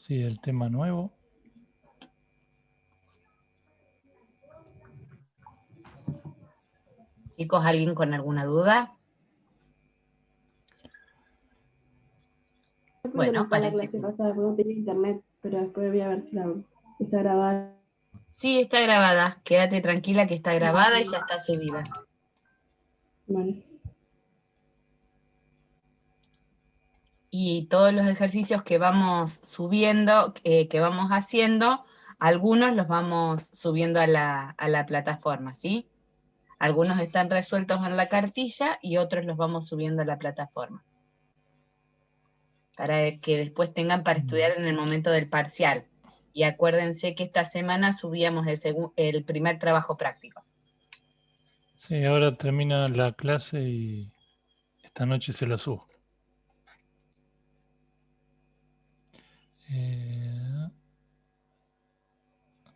Sí, el tema nuevo. Chicos, ¿alguien con alguna duda? Bueno, Para la parece clase que... pasada, porque no tenía internet, pero después voy a ver si está grabada. Sí, está grabada. Quédate tranquila que está grabada y ya está subida. Bueno. Y todos los ejercicios que vamos subiendo, que vamos haciendo, algunos los vamos subiendo a la plataforma, ¿sí? Algunos están resueltos en la cartilla y otros los vamos subiendo a la plataforma. Para que después tengan para estudiar en el momento del parcial. Y acuérdense que esta semana subíamos el primer trabajo práctico. Sí, ahora termina la clase y esta noche se lo subo.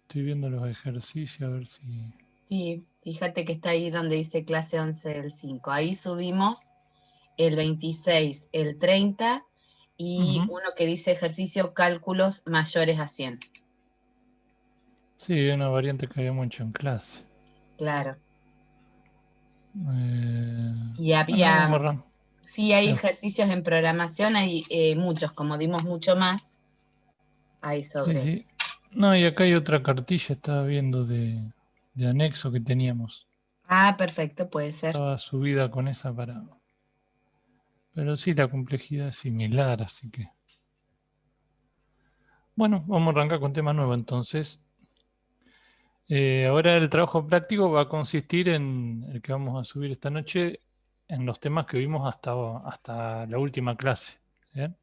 Estoy viendo los ejercicios a ver si... Sí, fíjate que está ahí donde dice clase 11 del 5. Ahí subimos el 26, el 30 y uno que dice ejercicio cálculos mayores a 100. Sí, una variante que habíamos hecho en clase. Claro. Y Bueno, había, sí hay ejercicios en programación, hay muchos, como dimos mucho más, hay sobre. Sí, sí. No, y acá hay otra cartilla, estaba viendo de anexo que teníamos. Ah, perfecto, puede ser. Estaba subida con esa para... Pero sí, la complejidad es similar, así que... Bueno, vamos a arrancar con tema nuevo entonces. Ahora el trabajo práctico va a consistir en el que vamos a subir esta noche en los temas que vimos hasta la última clase. ¿Bien?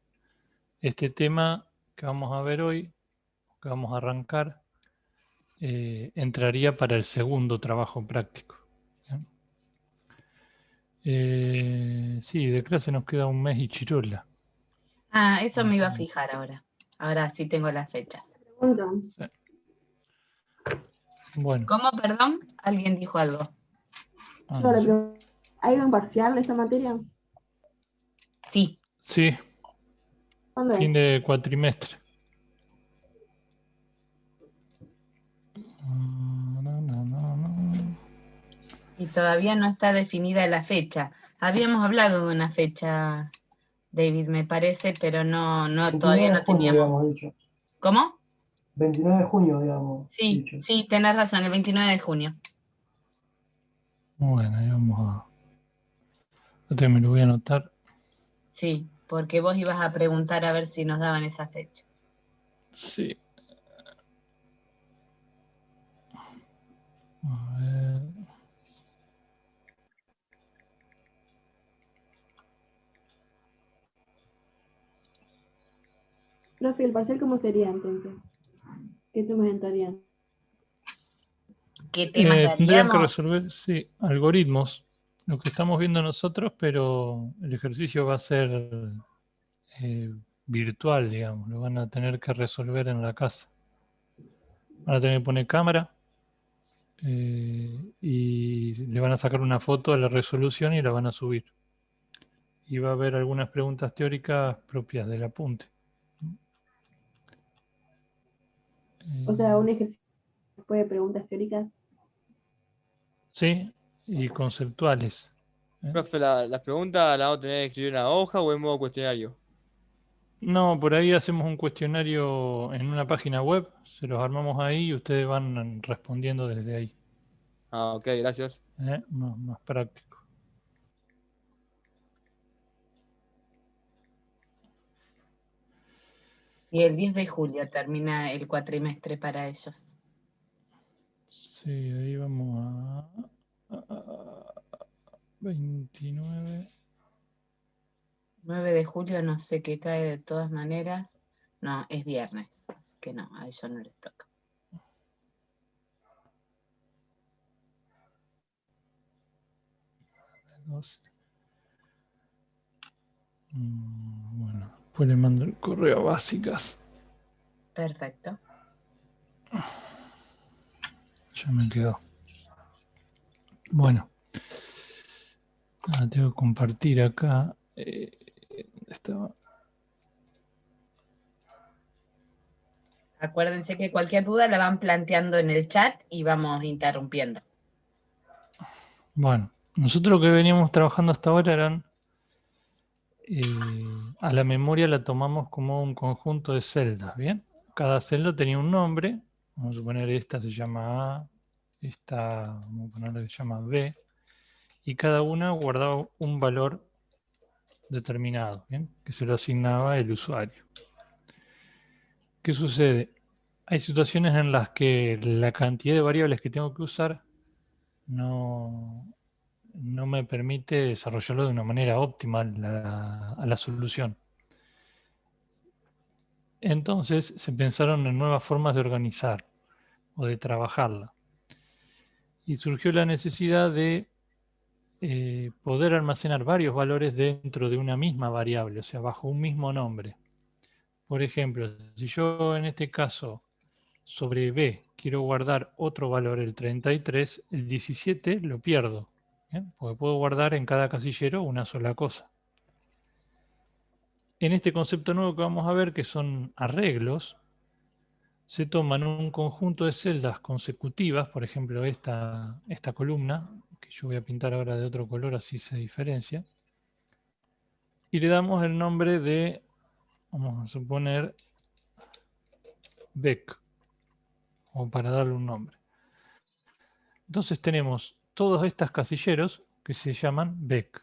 Este tema que vamos a ver hoy, que vamos a arrancar, entraría para el segundo trabajo práctico. Sí, de clase nos queda un mes y chirola. Ah, eso me iba a fijar ahora. Ahora sí tengo las fechas. Sí. Bueno. ¿Cómo, perdón? Alguien dijo algo. ¿Hay un parcial de esta materia? Sí. Sí. ¿Dónde Fin es? de cuatrimestre. Y todavía no está definida la fecha. Habíamos hablado de una fecha, David, me parece, pero no todavía no teníamos. Dicho. ¿Cómo? 29 de junio, digamos. Sí, Dicho. sí, tenés razón, el 29 de junio. Bueno, ahí vamos a... Me lo voy a anotar. Sí, porque vos ibas a preguntar a ver si nos daban esa fecha. Sí. A ver. Profe, ¿el parcial cómo sería entonces? ¿Qué temas entrarían? ¿Qué temas Tendrían que daríamos? resolver, sí, algoritmos. Lo que estamos viendo nosotros, pero el ejercicio va a ser virtual, digamos. Lo van a tener que resolver en la casa. Van a tener que poner cámara y le van a sacar una foto de la resolución y la van a subir. Y va a haber algunas preguntas teóricas propias del apunte. O sea, un ejercicio después de preguntas teóricas. Sí, y conceptuales. Profe, ¿las preguntas las vamos a tener que escribir en una hoja o en modo cuestionario? No, por ahí hacemos un cuestionario en una página web, se los armamos ahí y ustedes van respondiendo desde ahí. Ah, ok, gracias. Más práctico. Y el 10 de julio termina el cuatrimestre para ellos. Sí, ahí vamos a 29. 9 de julio no sé qué cae de todas maneras. No, es viernes, así que no, a ellos no les toca. Bueno, después le mando el correo a básicas. Perfecto. Ya me quedó. Bueno. Tengo que compartir acá. ¿Dónde estaba? Acuérdense que cualquier duda la van planteando en el chat y vamos interrumpiendo. Bueno, nosotros lo que veníamos trabajando hasta ahora eran, a la memoria la tomamos como un conjunto de celdas, ¿bien? Cada celda tenía un nombre, vamos a suponer esta se llama A, esta vamos a ponerle que se llama B, y cada una guardaba un valor determinado, ¿bien? Que se lo asignaba el usuario. ¿Qué sucede? Hay situaciones en las que la cantidad de variables que tengo que usar no me permite desarrollarlo de una manera óptima a la solución. Entonces se pensaron en nuevas formas de organizar o de trabajarla. Y surgió la necesidad de poder almacenar varios valores dentro de una misma variable, o sea, bajo un mismo nombre. Por ejemplo, si yo en este caso sobre B quiero guardar otro valor, el 33, el 17 lo pierdo, ¿bien? Porque puedo guardar en cada casillero una sola cosa. En este concepto nuevo que vamos a ver, que son arreglos, se toman un conjunto de celdas consecutivas, por ejemplo esta columna, que yo voy a pintar ahora de otro color así se diferencia, y le damos el nombre de, vamos a suponer, Beck, o para darle un nombre. Entonces tenemos todos estos casilleros que se llaman Beck.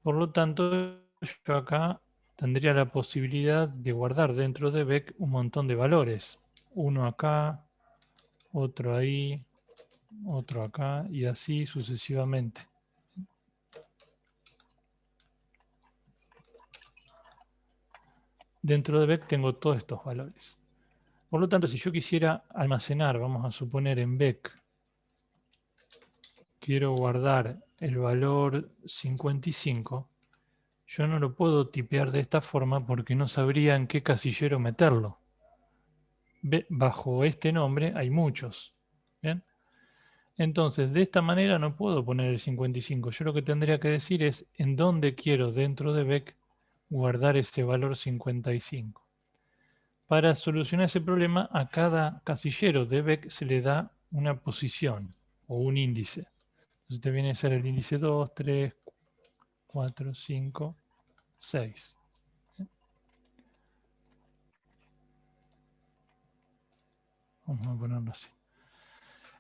Por lo tanto, yo acá tendría la posibilidad de guardar dentro de Beck un montón de valores. Uno acá, otro ahí, otro acá y así sucesivamente. Dentro de Beck tengo todos estos valores. Por lo tanto, si yo quisiera almacenar, vamos a suponer en Beck, quiero guardar el valor 55, yo no lo puedo tipear de esta forma porque no sabría en qué casillero meterlo. Bajo este nombre hay muchos. ¿Bien? Entonces, de esta manera no puedo poner el 55. Yo lo que tendría que decir es en dónde quiero dentro de Beck guardar ese valor 55. Para solucionar ese problema, a cada casillero de Beck se le da una posición o un índice. Entonces te viene a ser el índice 2, 3, 4, 5, 6. Vamos a ponerlo así.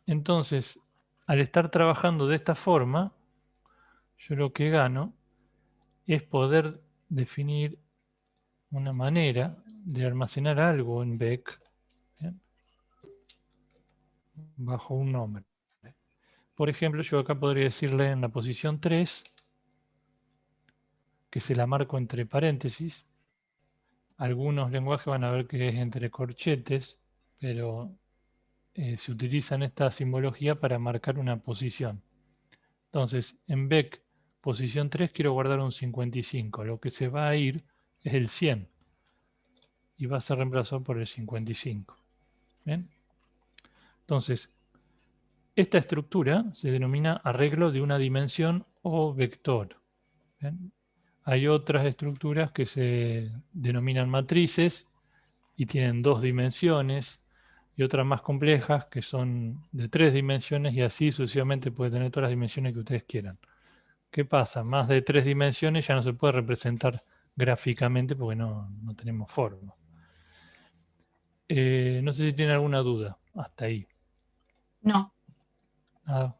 Entonces, al estar trabajando de esta forma, yo lo que gano es poder definir una manera de almacenar algo en Beck, ¿bien? Bajo un nombre. Por ejemplo, yo acá podría decirle en la posición 3, que se la marco entre paréntesis. Algunos lenguajes van a ver que es entre corchetes, pero se utilizan esta simbología para marcar una posición. Entonces, en Beck, posición 3, quiero guardar un 55. Lo que se va a ir es el 100 y va a ser reemplazado por el 55. ¿Bien? Entonces, esta estructura se denomina arreglo de una dimensión o vector. ¿Bien? Hay otras estructuras que se denominan matrices y tienen 2 dimensiones, y otras más complejas que son de 3 dimensiones, y así sucesivamente puede tener todas las dimensiones que ustedes quieran. ¿Qué pasa? Más de 3 dimensiones ya no se puede representar gráficamente porque no tenemos forma. No sé si tienen alguna duda hasta ahí. No. Ah,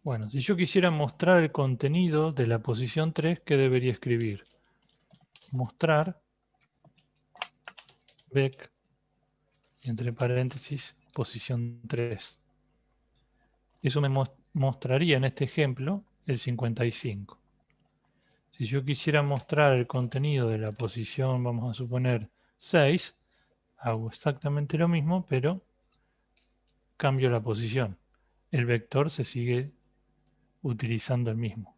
bueno, si yo quisiera mostrar el contenido de la posición 3, ¿qué debería escribir? Mostrar Beck, entre paréntesis, posición 3. Eso me mostraría en este ejemplo el 55. Si yo quisiera mostrar el contenido de la posición, vamos a suponer 6, hago exactamente lo mismo, pero cambio la posición. El vector se sigue utilizando el mismo.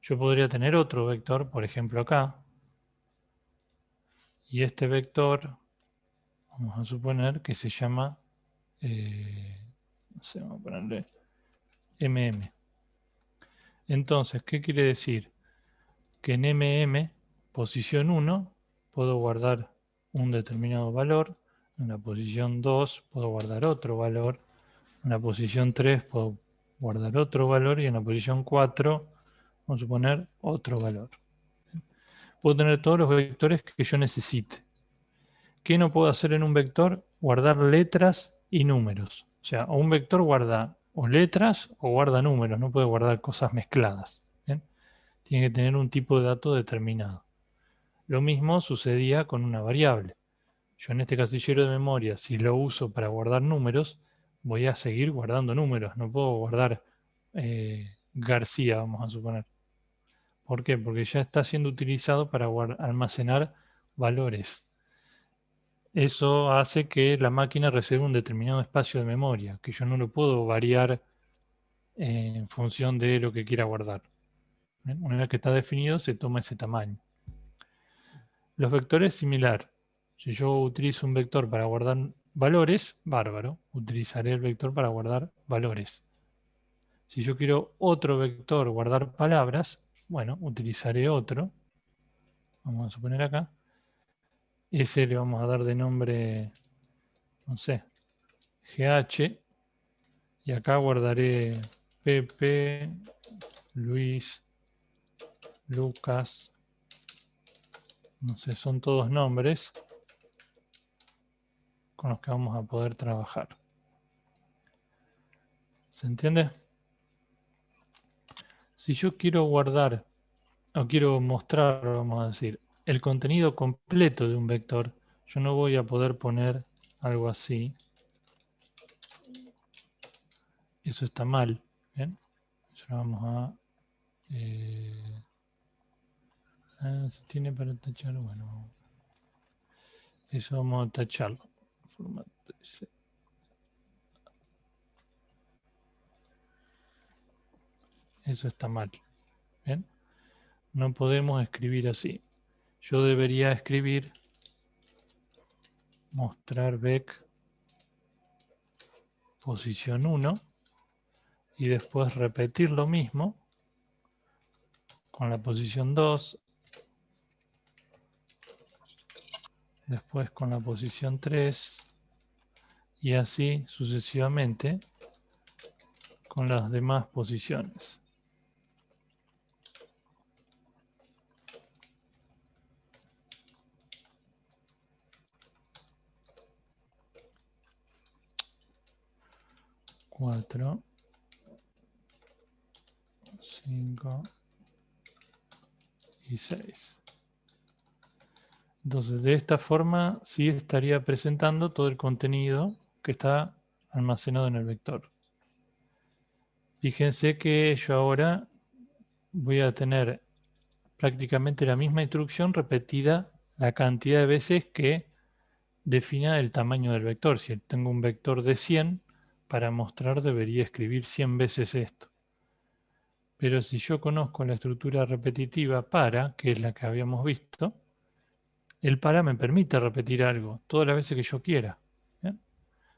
Yo podría tener otro vector, por ejemplo acá, y este vector, vamos a suponer que se llama, no sé, vamos a ponerle mm. Entonces, ¿qué quiere decir? Que en mm, posición 1, puedo guardar un determinado valor. En la posición 2 puedo guardar otro valor. En la posición 3 puedo guardar otro valor. Y en la posición 4, vamos a poner otro valor. Puedo tener todos los vectores que yo necesite. ¿Qué no puedo hacer en un vector? Guardar letras y números. O sea, un vector guarda o letras o guarda números. No puede guardar cosas mezcladas. ¿Bien? Tiene que tener un tipo de dato determinado. Lo mismo sucedía con una variable. Yo en este casillero de memoria, si lo uso para guardar números, voy a seguir guardando números. No puedo guardar García, vamos a suponer. ¿Por qué? Porque ya está siendo utilizado para almacenar valores. Eso hace que la máquina reserve un determinado espacio de memoria, que yo no lo puedo variar en función de lo que quiera guardar. ¿Bien? Una vez que está definido, se toma ese tamaño. Los vectores similar. Si yo utilizo un vector para guardar valores, bárbaro. Utilizaré el vector para guardar valores. Si yo quiero otro vector guardar palabras, bueno, utilizaré otro. Vamos a suponer acá. Ese le vamos a dar de nombre, no sé, GH. Y acá guardaré Pepe, Luis, Lucas. No sé, son todos nombres con los que vamos a poder trabajar. ¿Se entiende? Si yo quiero guardar o quiero mostrar, vamos a decir, el contenido completo de un vector, yo no voy a poder poner algo así. Eso está mal. ¿Bien? Eso lo vamos a... si tiene para tacharlo, bueno. Eso vamos a tacharlo. Formato ese. Eso está mal. ¿Bien? No podemos escribir así. Yo debería escribir mostrar vec posición 1 y después repetir lo mismo con la posición 2, después con la posición 3 y así sucesivamente con las demás posiciones. Cuatro, 5 y 6. Entonces, de esta forma sí estaría presentando todo el contenido que está almacenado en el vector. Fíjense que yo ahora voy a tener prácticamente la misma instrucción repetida la cantidad de veces que defina el tamaño del vector. Si tengo un vector de 100, para mostrar debería escribir 100 veces esto. Pero si yo conozco la estructura repetitiva para, que es la que habíamos visto, el para me permite repetir algo todas las veces que yo quiera. ¿Bien?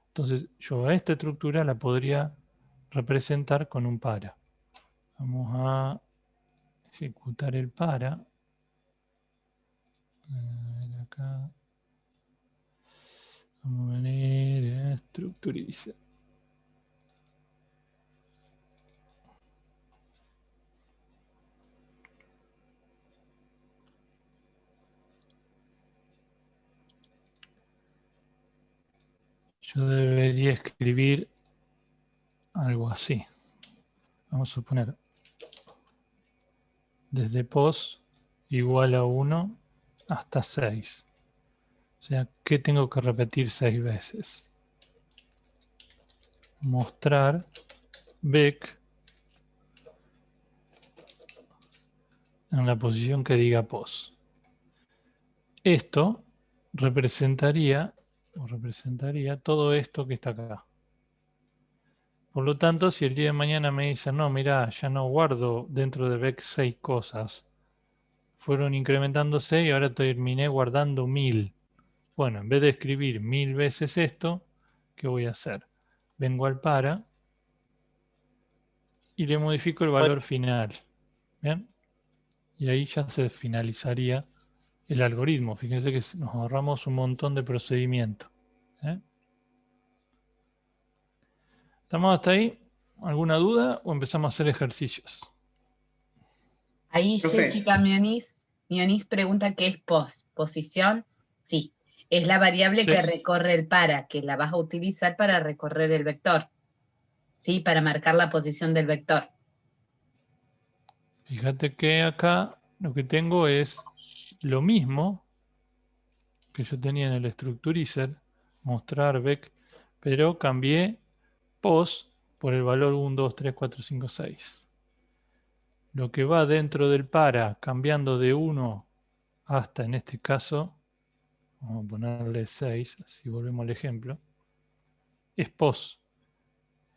Entonces yo a esta estructura la podría representar con un para. Vamos a ejecutar el para. A ver acá. Vamos a venir a estructurizar. Yo debería escribir algo así. Vamos a suponer desde pos igual a 1 hasta 6. O sea, ¿qué tengo que repetir 6 veces? Mostrar vec en la posición que diga pos. Esto representaría todo esto que está acá. Por lo tanto, si el día de mañana me dicen, no, mira, ya no guardo dentro de vec 6 cosas, fueron incrementándose y ahora terminé guardando 1000. Bueno, en vez de escribir 1000 veces esto, ¿qué voy a hacer? Vengo al para y le modifico el valor final. ¿Bien? Y ahí ya se finalizaría el algoritmo. Fíjense que nos ahorramos un montón de procedimiento. ¿Eh? ¿Estamos hasta ahí? ¿Alguna duda o empezamos a hacer ejercicios? Ahí Profe. Jessica Mionís pregunta qué es posición. Sí, es la variable Sí. que recorre el para, que la vas a utilizar para recorrer el vector. ¿Sí? Para marcar la posición del vector. Fíjate que acá lo que tengo es lo mismo que yo tenía en el structurizer, mostrar vec, pero cambié pos por el valor 1, 2, 3, 4, 5, 6. Lo que va dentro del para, cambiando de 1 hasta, en este caso, vamos a ponerle 6, si volvemos al ejemplo, es pos.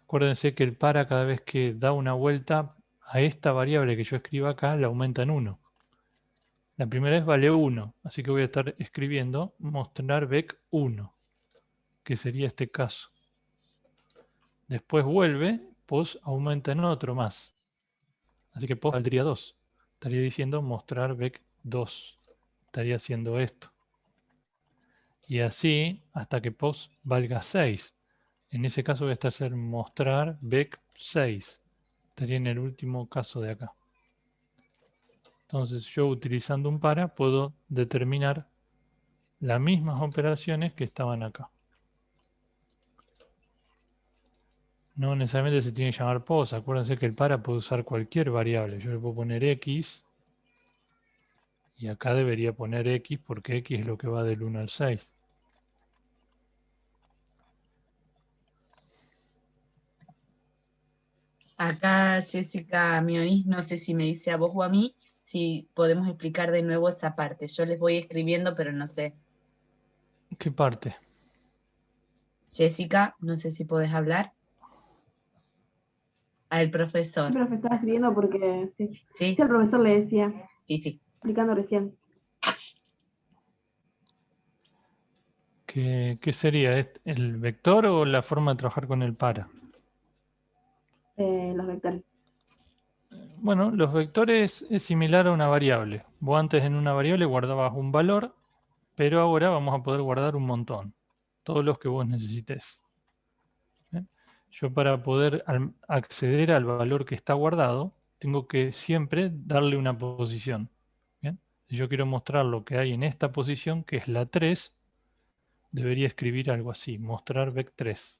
Acuérdense que el para, cada vez que da una vuelta a esta variable que yo escribo acá, la aumenta en 1. La primera vez vale 1, así que voy a estar escribiendo mostrar vec 1, que sería este caso. Después vuelve, pos aumenta en otro más. Así que pos valdría 2. Estaría diciendo mostrar vec 2. Estaría haciendo esto. Y así hasta que pos valga 6. En ese caso voy a estar haciendo mostrar vec 6. Estaría en el último caso de acá. Entonces yo utilizando un para puedo determinar las mismas operaciones que estaban acá. No necesariamente se tiene que llamar pos. Acuérdense que el para puede usar cualquier variable. Yo le puedo poner x. Y acá debería poner x porque x es lo que va del 1 al 6. Acá Jessica Mionís, no sé si me dice a vos o a mí, si podemos explicar de nuevo esa parte. Yo les voy escribiendo, pero no sé. ¿Qué parte? Jessica, no sé si podés hablar. Al profesor. El profesor estaba escribiendo porque sí. ¿Sí? Sí, el profesor le decía, Sí. explicando recién. ¿Qué sería? ¿Es el vector o la forma de trabajar con el para? Los vectores. Bueno, los vectores es similar a una variable. Vos antes en una variable guardabas un valor, pero ahora vamos a poder guardar un montón. Todos los que vos necesites. ¿Bien? Yo para poder acceder al valor que está guardado, tengo que siempre darle una posición. ¿Bien? Si yo quiero mostrar lo que hay en esta posición, que es la 3, debería escribir algo así, mostrar vec3.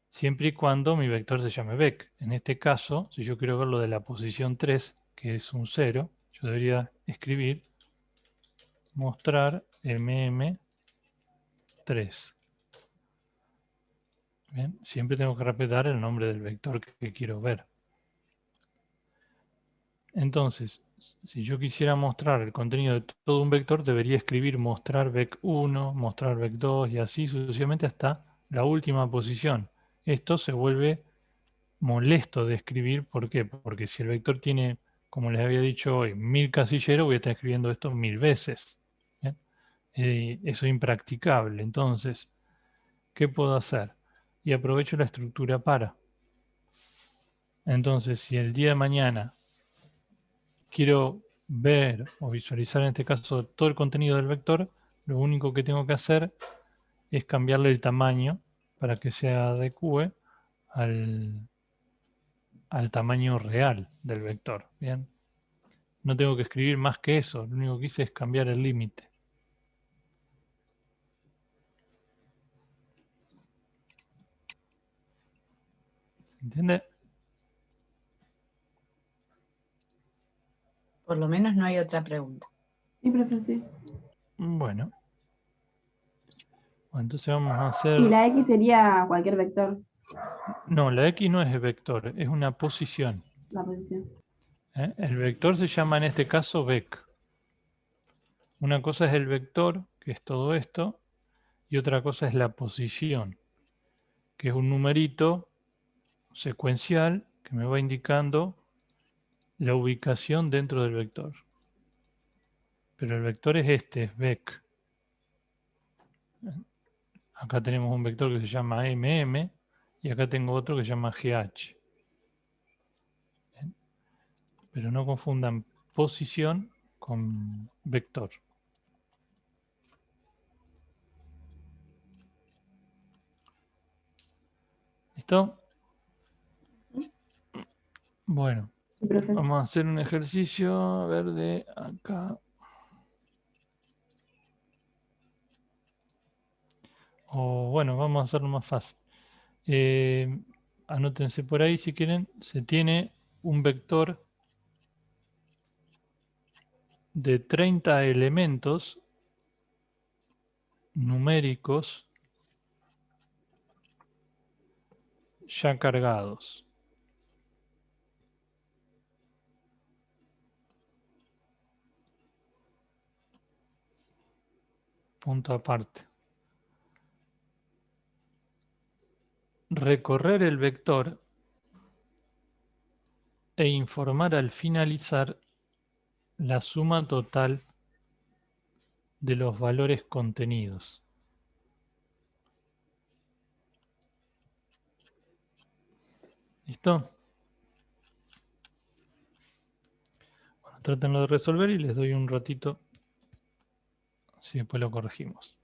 Siempre y cuando mi vector se llame vec. En este caso, si yo quiero ver lo de la posición 3, que es un 0, yo debería escribir mostrar mm3. Bien, siempre tengo que respetar el nombre del vector que quiero ver. Entonces, si yo quisiera mostrar el contenido de todo un vector, debería escribir mostrar vec1, mostrar vec2 y así sucesivamente hasta la última posición. Esto se vuelve molesto de escribir. ¿Por qué? Porque si el vector tiene, como les había dicho hoy, 1000 casilleros, voy a estar escribiendo esto 1000 veces. ¿Bien? Eso es impracticable. Entonces, ¿qué puedo hacer? Y aprovecho la estructura para. Entonces, si el día de mañana quiero ver o visualizar en este caso todo el contenido del vector, lo único que tengo que hacer es cambiarle el tamaño para que se adecue al tamaño real del vector. Bien, no tengo que escribir más que eso, lo único que hice es cambiar el límite. ¿Entiende? Por lo menos no hay otra pregunta. Sí, profe, sí. Bueno, entonces vamos a hacer... Y la X sería cualquier vector, No, la X no es vector, es una posición. la posición. El vector se llama en este caso vec. Una cosa es el vector, que es todo esto, y otra cosa es la posición, que es un numerito secuencial que me va indicando la ubicación dentro del vector. Pero el vector es este, es vec. Acá tenemos un vector que se llama mm y acá tengo otro que se llama gh. Pero no confundan posición con vector. ¿Listo? Bueno, Sí, profe. vamos a hacer un ejercicio, a ver, de acá. O bueno, vamos a hacerlo más fácil. Anótense por ahí si quieren. Se tiene un vector de 30 elementos numéricos ya cargados. Punto aparte. Recorrer el vector e informar al finalizar la suma total de los valores contenidos. ¿Listo? Bueno, trátenlo de resolver y les doy un ratito, si después lo corregimos.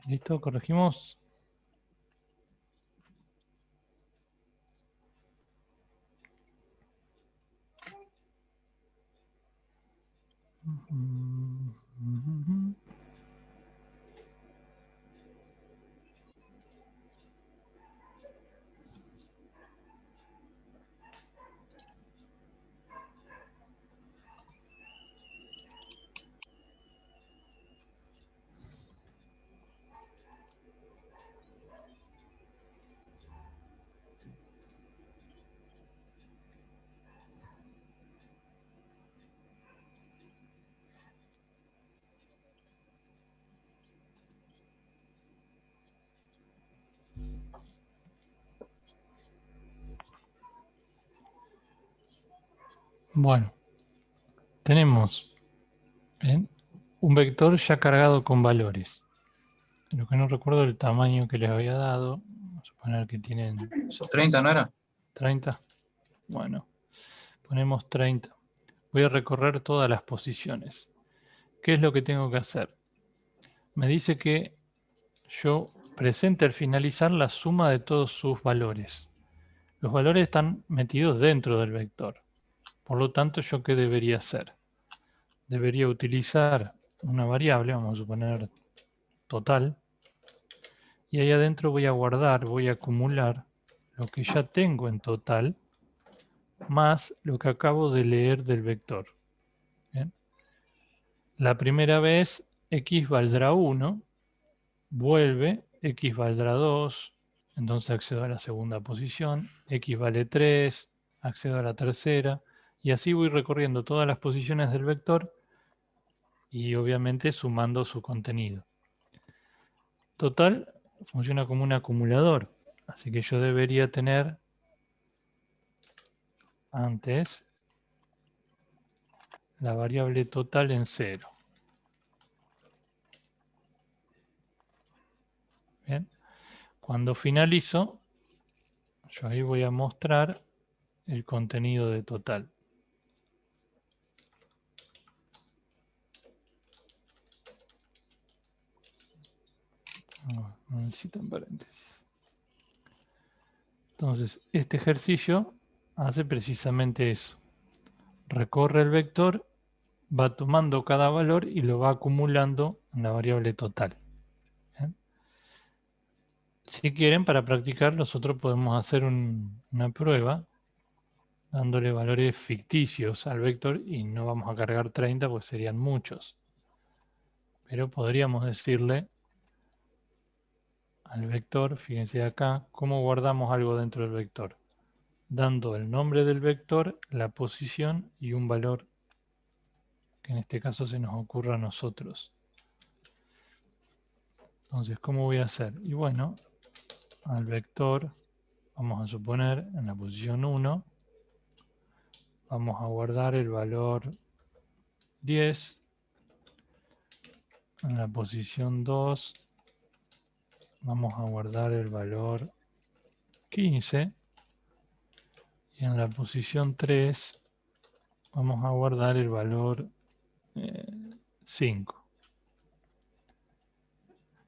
¿Listo? ¿Corregimos? Bueno, tenemos un vector ya cargado con valores. Lo que no recuerdo el tamaño que les había dado. Vamos a suponer que tienen 30, ¿no era? 30. Bueno, ponemos 30. Voy a recorrer todas las posiciones. ¿Qué es lo que tengo que hacer? me dice que yo presente al finalizar la suma de todos sus valores. Los valores están metidos dentro del vector. Por lo tanto, ¿yo qué debería hacer? Debería utilizar una variable, vamos a suponer total, y ahí adentro voy a guardar, voy a acumular lo que ya tengo en total, más lo que acabo de leer del vector. ¿Bien? La primera vez x valdrá 1, vuelve, x valdrá 2, entonces accedo a la segunda posición, x vale 3, accedo a la tercera, y así voy recorriendo todas las posiciones del vector y obviamente sumando su contenido. Total funciona como un acumulador, así que yo debería tener antes la variable total en 0. Bien. Cuando finalizo, yo ahí voy a mostrar el contenido de total. No necesitan paréntesis. Entonces, este ejercicio hace precisamente eso. Recorre el vector, va tomando cada valor y lo va acumulando en la variable total. ¿Bien? Si quieren, para practicar, nosotros podemos hacer una prueba dándole valores ficticios al vector y no vamos a cargar 30 porque serían muchos. Pero podríamos decirle al vector, fíjense acá, cómo guardamos algo dentro del vector. Dando el nombre del vector, la posición y un valor que en este caso se nos ocurra a nosotros. Entonces, ¿cómo voy a hacer? Y bueno, al vector, vamos a suponer en la posición 1, vamos a guardar el valor 10, en la posición 2, vamos a guardar el valor 15, y en la posición 3, vamos a guardar el valor 5.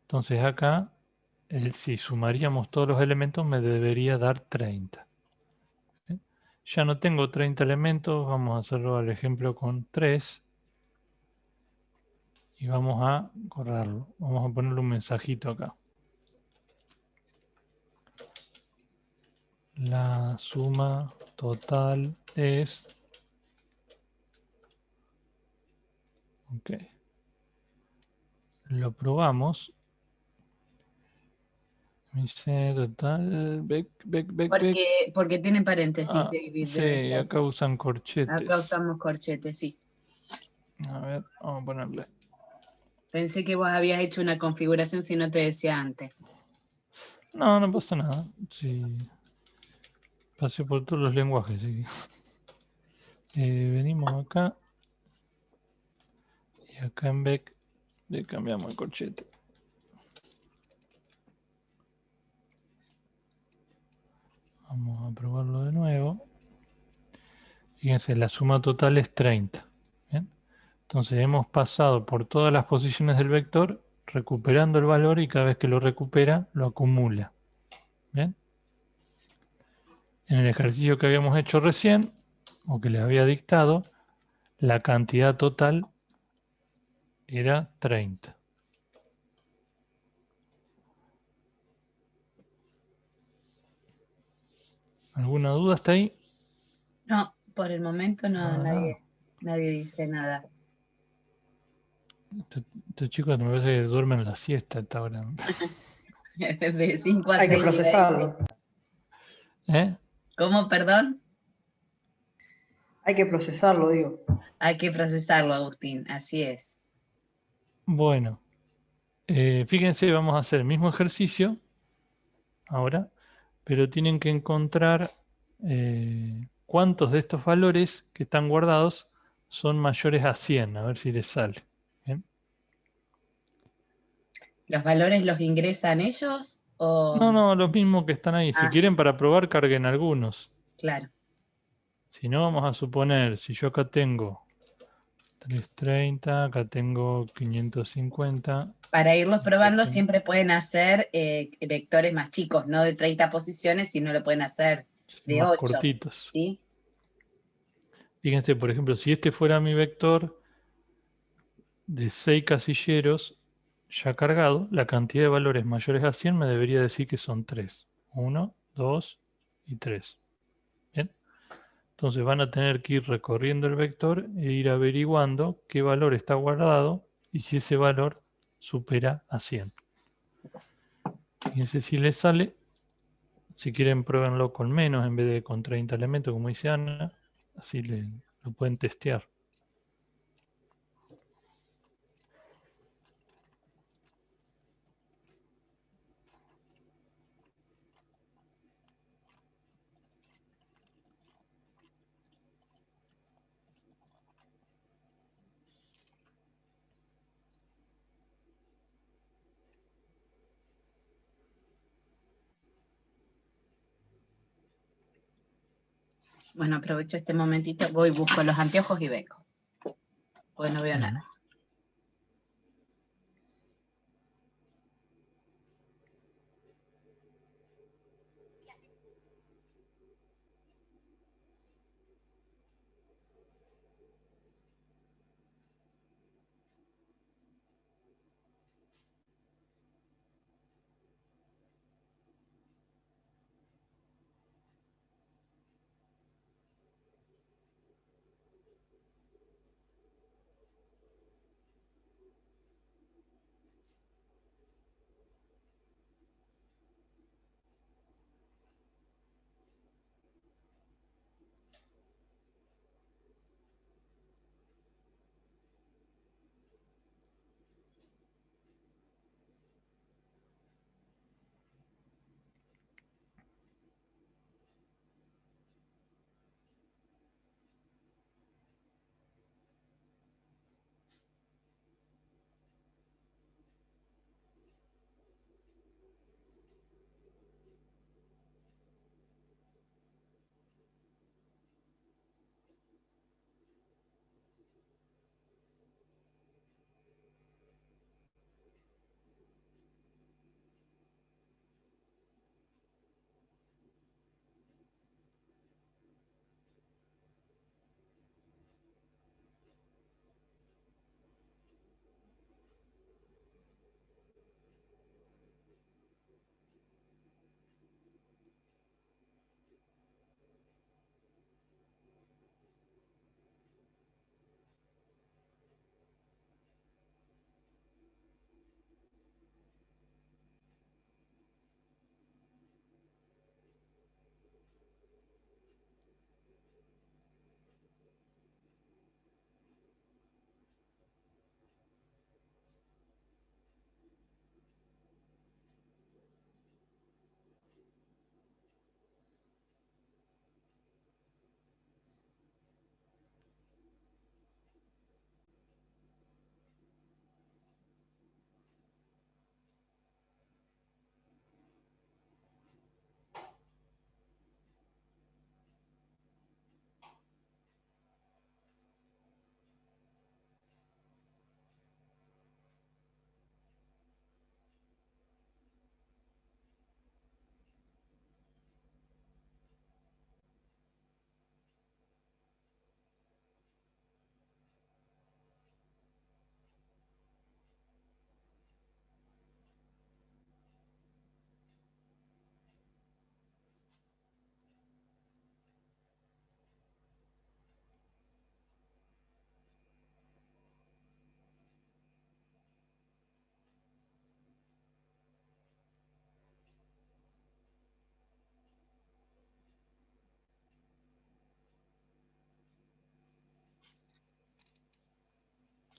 Entonces acá, si sumaríamos todos los elementos, me debería dar 30. ¿Bien? Ya no tengo 30 elementos, vamos a hacerlo al ejemplo con 3. Y vamos a correrlo. Vamos a ponerle un mensajito acá. La suma total es... Ok. Lo probamos. Me dice total... Porque tiene paréntesis, Ah, David, debe sí, ser. acá usan corchetes. Acá usamos corchetes, sí. A ver, vamos a ponerle. Pensé que vos habías hecho una configuración si no te decía antes. No, no pasa nada. Sí. Pasé por todos los lenguajes. Sí. Venimos acá. Y acá en Beck le cambiamos el corchete. Vamos a probarlo de nuevo. Fíjense, la suma total es 30. ¿Bien? Entonces hemos pasado por todas las posiciones del vector, recuperando el valor y cada vez que lo recupera, lo acumula. ¿Bien? En el ejercicio que habíamos hecho recién, o que les había dictado, la cantidad total era 30. ¿Alguna duda hasta ahí? No, por el momento no, No. nadie dice nada. Estos chicos me parece que duermen la siesta a esta hora. De 5 a Hay que 6 procesarlo. ¿Eh? ¿Cómo, perdón? Hay que procesarlo, digo. Hay que procesarlo, Agustín, así es. Bueno, fíjense, vamos a hacer el mismo ejercicio ahora, pero tienen que encontrar cuántos de estos valores que están guardados son mayores a 100, a ver si les sale. ¿Bien? ¿Los valores los ingresan ellos o...? No, los mismos que están ahí. Si quieren para probar, carguen algunos. Claro. Si no, vamos a suponer, si yo acá tengo 330, acá tengo 550. Para irlos probando Perfecto. siempre pueden hacer vectores más chicos, no de 30 posiciones, sino lo pueden hacer de Más 8, cortitos. ¿sí? Fíjense, por ejemplo, si este fuera mi vector de 6 casilleros ya cargado, la cantidad de valores mayores a 100 me debería decir que son 3. 1, 2 y 3. ¿Bien? Entonces van a tener que ir recorriendo el vector e ir averiguando qué valor está guardado y si ese valor supera a 100. Fíjense si les sale. Si quieren, pruébenlo con menos en vez de con 30 elementos, como dice Ana. Así lo pueden testear. Bueno, aprovecho este momentito, voy, busco los anteojos y vengo. Pues no veo Bien. nada.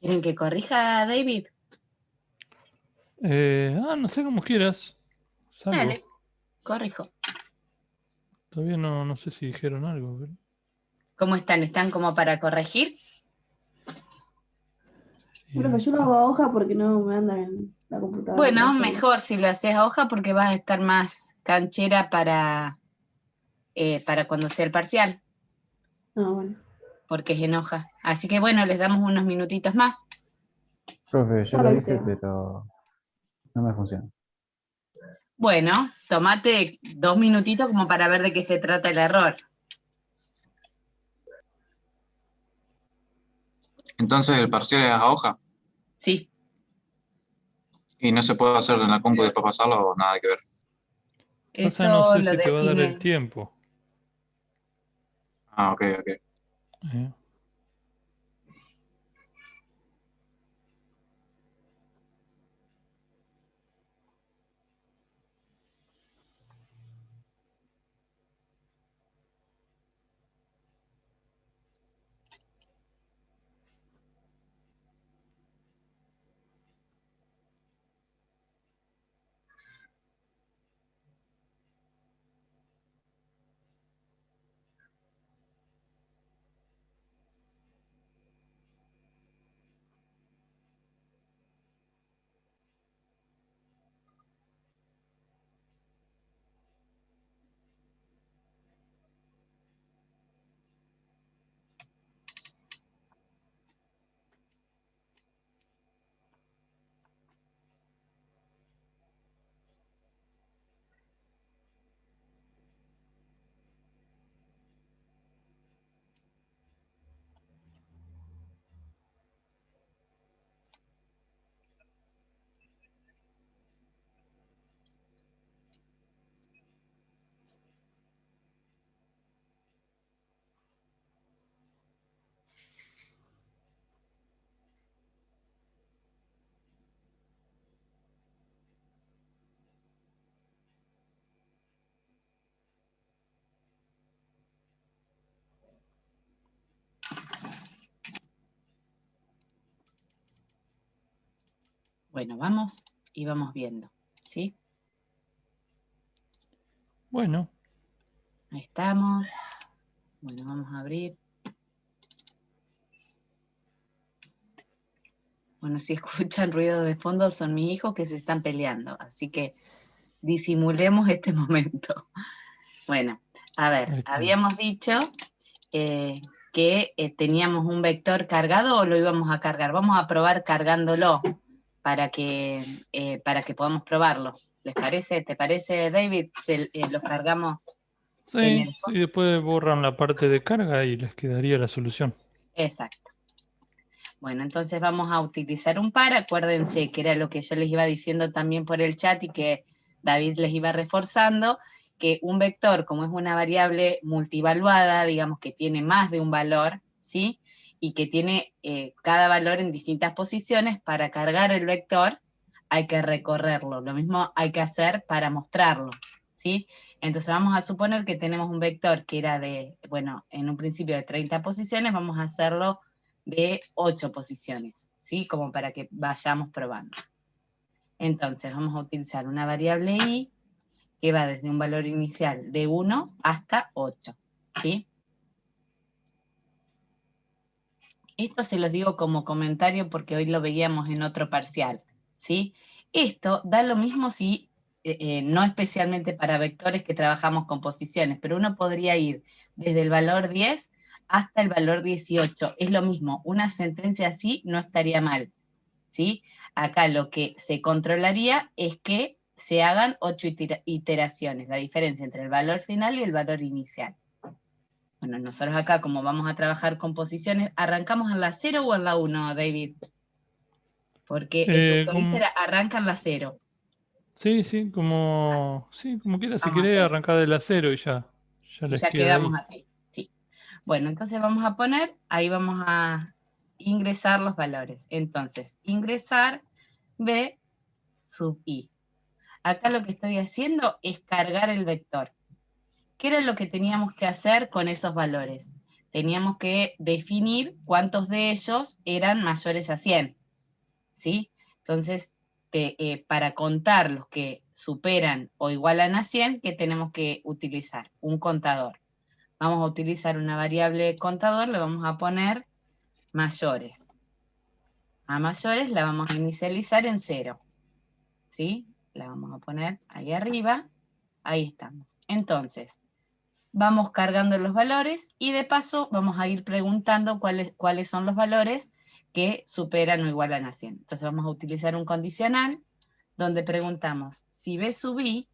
¿Quieren que corrija, David? No sé, como quieras. Salvo. Dale, corrijo. Todavía no sé si dijeron algo. Pero... ¿Cómo están? ¿Están como para corregir? Bueno, yo lo hago a hoja porque no me anda en la computadora. Bueno, mejor si lo haces a hoja porque vas a estar más canchera para cuando sea el parcial. Ah, bueno. porque es en hoja. Así que bueno, les damos unos minutitos más. Profe, yo Ya lo lo hice, hice. pero no me funciona. Bueno, tomate 2 minutitos como para ver de qué se trata el error. Entonces el parcial es a hoja Sí, y no se puede hacer en la compu y después pasarlo o nada que ver. Pasa, no eso sé lo si te va a dar el define. tiempo. Ah, ok, ok. ¿Eh? Bueno, vamos y vamos viendo, ¿sí? Bueno, Ahí estamos. Bueno, vamos a abrir. Bueno, si escuchan ruido de fondo son mis hijos que se están peleando, así que disimulemos este momento. Bueno, a ver, habíamos dicho que teníamos un vector cargado o lo íbamos a cargar. Vamos a probar cargándolo para que podamos probarlo. ¿Les parece? ¿Te parece, David? Los cargamos en sí, el... sí, después borran la parte de carga y les quedaría la solución. Exacto. Bueno, entonces vamos a utilizar un par. Acuérdense que era lo que yo les iba diciendo también por el chat y que David les iba reforzando, que un vector, como es una variable multivaluada, digamos que tiene más de un valor, ¿sí? Y que tiene cada valor en distintas posiciones, para cargar el vector hay que recorrerlo. Lo mismo hay que hacer para mostrarlo, ¿sí? Entonces vamos a suponer que tenemos un vector que era de, bueno, en un principio de 30 posiciones, vamos a hacerlo de 8 posiciones, ¿sí? Como para que vayamos probando. Entonces vamos a utilizar una variable i que va desde un valor inicial de 1 hasta 8, ¿sí? Esto se los digo como comentario porque hoy lo veíamos en otro parcial, ¿sí? Esto da lo mismo si, no especialmente para vectores que trabajamos con posiciones, pero uno podría ir desde el valor 10 hasta el valor 18. Es lo mismo, una sentencia así no estaría mal, ¿sí? Acá lo que se controlaría es que se hagan 8 iteraciones, la diferencia entre el valor final y el valor inicial. Bueno, nosotros acá, como vamos a trabajar con posiciones, ¿arrancamos en la 0 o en la 1, David? Porque Structurizr arranca en la 0. Sí, como quieras, si Vamos a querés hacer arrancar del acero y ya y les ya queda quedamos ahí. así, sí. Bueno, entonces vamos a poner, ahí vamos a ingresar los valores. Entonces, ingresar B sub I. Acá lo que estoy haciendo es cargar el vector. ¿Qué era lo que teníamos que hacer con esos valores? Teníamos que definir cuántos de ellos eran mayores a 100, ¿sí? Entonces, para contar los que superan o igualan a 100, ¿qué tenemos que utilizar? Un contador. Vamos a utilizar una variable contador, le vamos a poner mayores. A mayores la vamos a inicializar en 0, ¿sí? La vamos a poner ahí arriba. Ahí estamos. Entonces, vamos cargando los valores y de paso vamos a ir preguntando cuáles son los valores que superan o igualan a 100. Entonces vamos a utilizar un condicional donde preguntamos si B sub I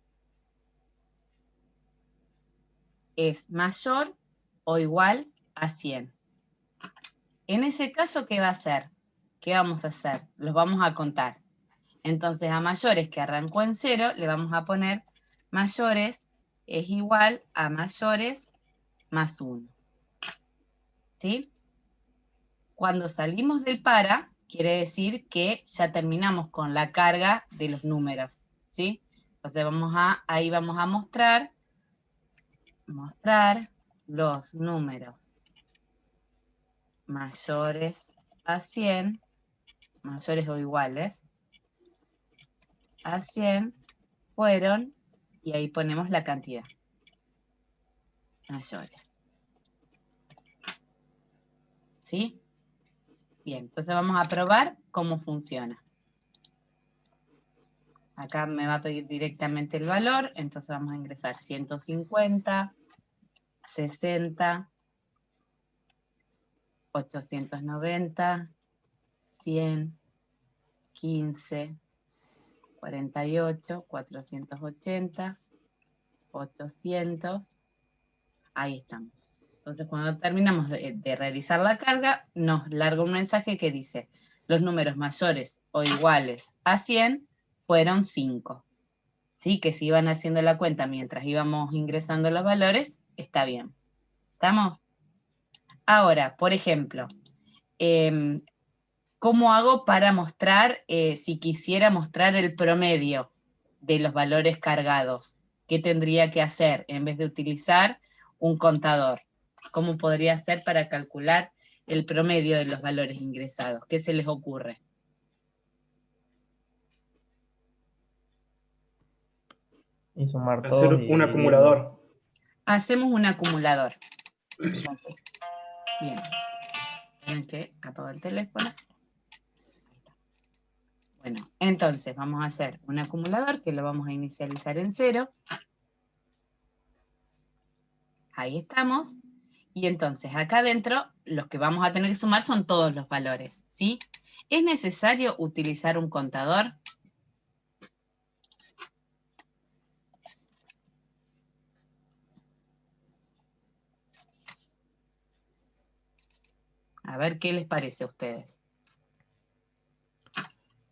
es mayor o igual a 100. En ese caso, ¿qué va a hacer? ¿Qué vamos a hacer? Los vamos a contar. Entonces a mayores que arrancó en 0 le vamos a poner mayores es igual a mayores más 1. ¿Sí? Cuando salimos del para, quiere decir que ya terminamos con la carga de los números. ¿Sí? Entonces ahí vamos a mostrar los números mayores a 100, mayores o iguales a 100, fueron, y ahí ponemos la cantidad, mayores. ¿Sí? Bien, entonces vamos a probar cómo funciona. Acá me va a pedir directamente el valor, entonces vamos a ingresar 150, 60, 890, 100, 15, 48, 480, 800, ahí estamos. Entonces cuando terminamos de realizar la carga, nos larga un mensaje que dice, los números mayores o iguales a 100 fueron 5. ¿Sí? Que si iban haciendo la cuenta mientras íbamos ingresando los valores, está bien. ¿Estamos? Ahora, por ejemplo, ¿cómo hago para mostrar, si quisiera mostrar el promedio de los valores cargados? ¿Qué tendría que hacer en vez de utilizar un contador? ¿Cómo podría hacer para calcular el promedio de los valores ingresados? ¿Qué se les ocurre? Y sumar Hacer todos y un dividirlo. acumulador. Hacemos un acumulador. Entonces, bien. Tienen que apagar el teléfono. Bueno, entonces vamos a hacer un acumulador que lo vamos a inicializar en 0. Ahí estamos. Y entonces acá adentro los que vamos a tener que sumar son todos los valores, ¿sí? ¿Es necesario utilizar un contador? A ver qué les parece a ustedes.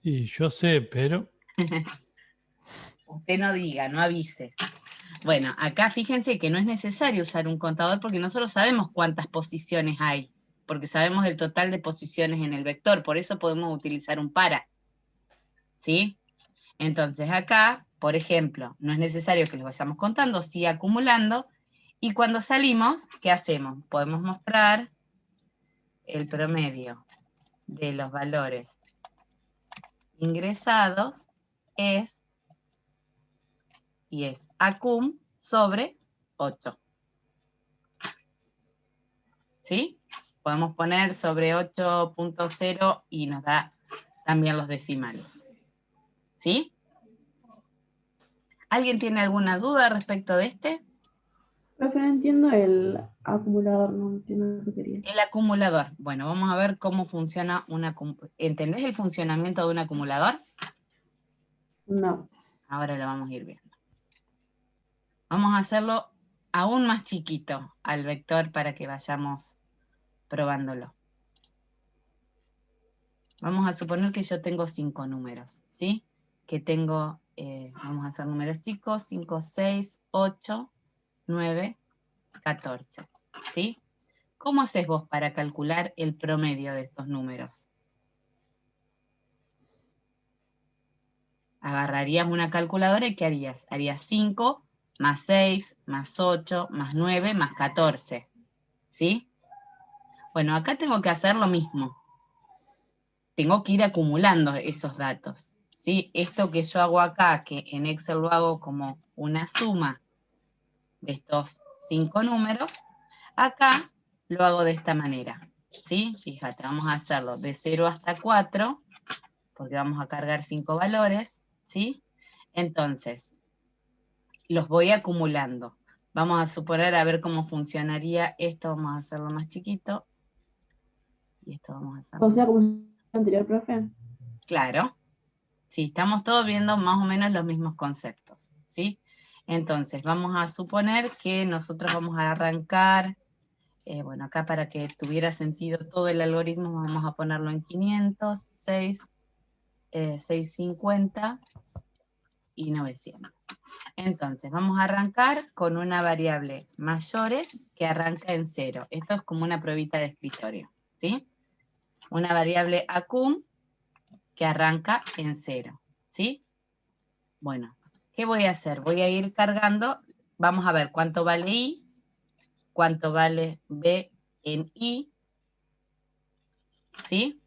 Y yo sé, pero Usted no diga, no avise. Bueno, acá fíjense que no es necesario usar un contador porque nosotros sabemos cuántas posiciones hay, porque sabemos el total de posiciones en el vector, por eso podemos utilizar un para. ¿Sí? Entonces acá, por ejemplo, no es necesario que los vayamos contando, sí acumulando, y cuando salimos, ¿qué hacemos? Podemos mostrar el promedio de los valores ingresados es acum sobre 8. ¿Sí? Podemos poner sobre 8.0 y nos da también los decimales. ¿Sí? ¿Alguien tiene alguna duda respecto de este? Profe, no entiendo el acumulador, no entiendo qué sería. El acumulador. Bueno, vamos a ver cómo funciona ¿Entendés el funcionamiento de un acumulador? No. Ahora lo vamos a ir viendo. Vamos a hacerlo aún más chiquito al vector para que vayamos probándolo. Vamos a suponer que yo tengo 5 números, ¿sí? Que tengo, vamos a hacer números chicos, 5, 6, 8, 9, 14, ¿sí? ¿Cómo haces vos para calcular el promedio de estos números? Agarrarías una calculadora y ¿qué harías? Harías 5 más 6 más 8 más 9 más 14, ¿sí? Bueno, acá tengo que hacer lo mismo. Tengo que ir acumulando esos datos, ¿sí? Esto que yo hago acá, que en Excel lo hago como una suma de estos 5 números, acá lo hago de esta manera, ¿sí? Fíjate, vamos a hacerlo de 0 hasta 4, porque vamos a cargar 5 valores, ¿sí? Entonces, los voy acumulando. Vamos a suponer a ver cómo funcionaría esto. Vamos a hacerlo más chiquito. Y esto vamos a hacerlo. O sea, como el anterior, profe. Claro. Sí, estamos todos viendo más o menos los mismos conceptos, ¿sí? Entonces, vamos a suponer que nosotros vamos a arrancar, bueno, acá para que tuviera sentido todo el algoritmo, vamos a ponerlo en 500, 650 y 900. Entonces, vamos a arrancar con una variable mayores que arranca en 0. Esto es como una pruebita de escritorio, ¿sí? Una variable acum que arranca en 0, ¿sí? Bueno, ¿qué voy a hacer? Voy a ir cargando, vamos a ver cuánto vale I, cuánto vale B en I, ¿sí?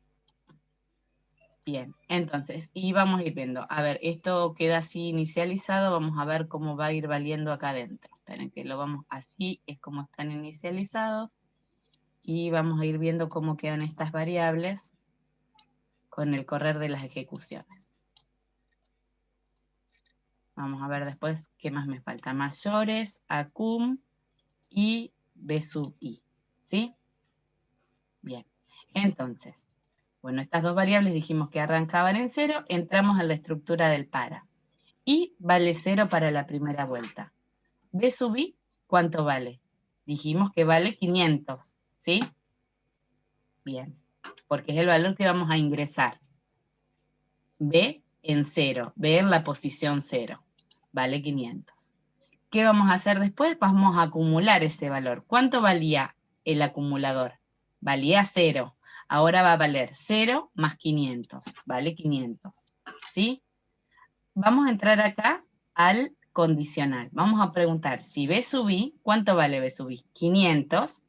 Bien, entonces, y vamos a ir viendo, a ver, esto queda así inicializado, vamos a ver cómo va a ir valiendo acá adentro. Esperen que lo vamos, así es como están inicializados, y vamos a ir viendo cómo quedan estas variables con el correr de las ejecuciones. Vamos a ver después qué más me falta. Mayores, acum y B sub I, ¿sí? Bien, entonces, bueno, estas dos variables dijimos que arrancaban en 0, entramos en la estructura del para. I vale 0 para la primera vuelta. B sub I, ¿cuánto vale? Dijimos que vale 500, ¿sí? Bien, porque es el valor que vamos a ingresar. B en 0, B en la posición 0, vale 500. ¿Qué vamos a hacer después? Vamos a acumular ese valor. ¿Cuánto valía el acumulador? Valía 0. Ahora va a valer 0 más 500. Vale 500. ¿Sí? Vamos a entrar acá al condicional. Vamos a preguntar si B sub I, ¿cuánto vale B sub I? 500.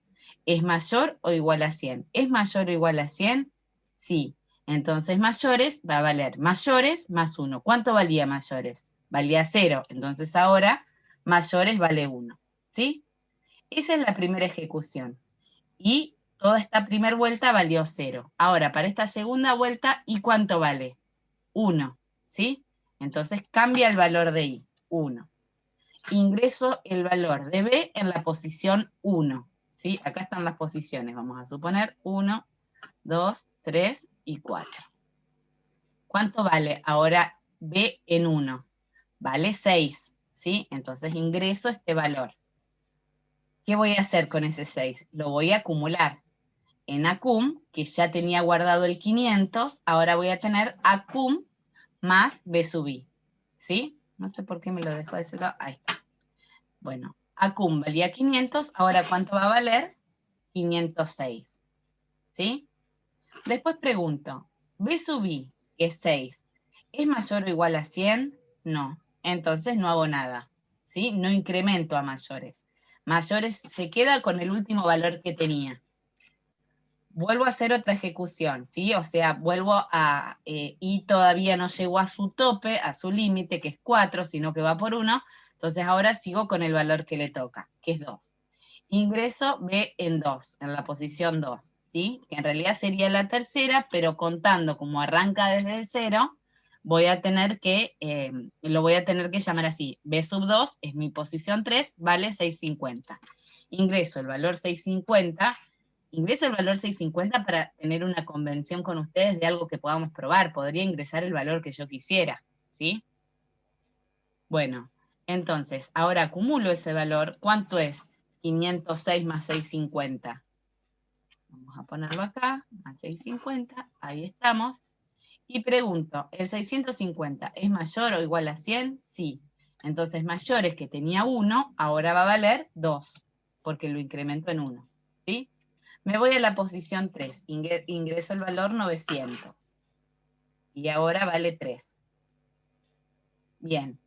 ¿Es mayor o igual a 100? ¿Es mayor o igual a 100? Sí. Entonces mayores va a valer mayores más 1. ¿Cuánto valía mayores? Valía 0. Entonces ahora mayores vale 1. ¿Sí? Esa es la primera ejecución. Y toda esta primera vuelta valió 0. Ahora, para esta segunda vuelta, ¿y cuánto vale? 1. ¿Sí? Entonces cambia el valor de I. 1. Ingreso el valor de B en la posición 1. ¿Sí? Acá están las posiciones. Vamos a suponer 1, 2, 3 y 4. ¿Cuánto vale ahora B en 1? Vale 6. ¿Sí? Entonces ingreso este valor. ¿Qué voy a hacer con ese 6? Lo voy a acumular. En acum, que ya tenía guardado el 500, ahora voy a tener acum más B sub I. ¿Sí? No sé por qué me lo dejó de ese lado. Ahí está. Bueno, acum valía 500, ahora ¿cuánto va a valer? 506. ¿Sí? Después pregunto, B sub I, que es 6, ¿es mayor o igual a 100? No. Entonces no hago nada. ¿Sí? No incremento a mayores. Mayores se queda con el último valor que tenía. Vuelvo a hacer otra ejecución, ¿sí? O sea, vuelvo a, y todavía no llegó a su tope, a su límite, que es 4, sino que va por 1, entonces ahora sigo con el valor que le toca, que es 2. Ingreso B en 2, en la posición 2, ¿sí? Que en realidad sería la tercera, pero contando como arranca desde el 0, voy a tener que, lo voy a tener que llamar así. B sub 2 es mi posición 3, vale 650. Ingreso el valor 650. Ingreso el valor 650 para tener una convención con ustedes de algo que podamos probar. Podría ingresar el valor que yo quisiera, ¿sí? Bueno, entonces, ahora acumulo ese valor. ¿Cuánto es? 506 más 650. Vamos a ponerlo acá, más 650, ahí estamos. Y pregunto, ¿el 650 es mayor o igual a 100? Sí. Entonces, mayores que tenía 1, ahora va a valer 2, porque lo incremento en 1, ¿sí? Me voy a la posición 3, ingreso el valor 900. Y ahora vale 3. Bien,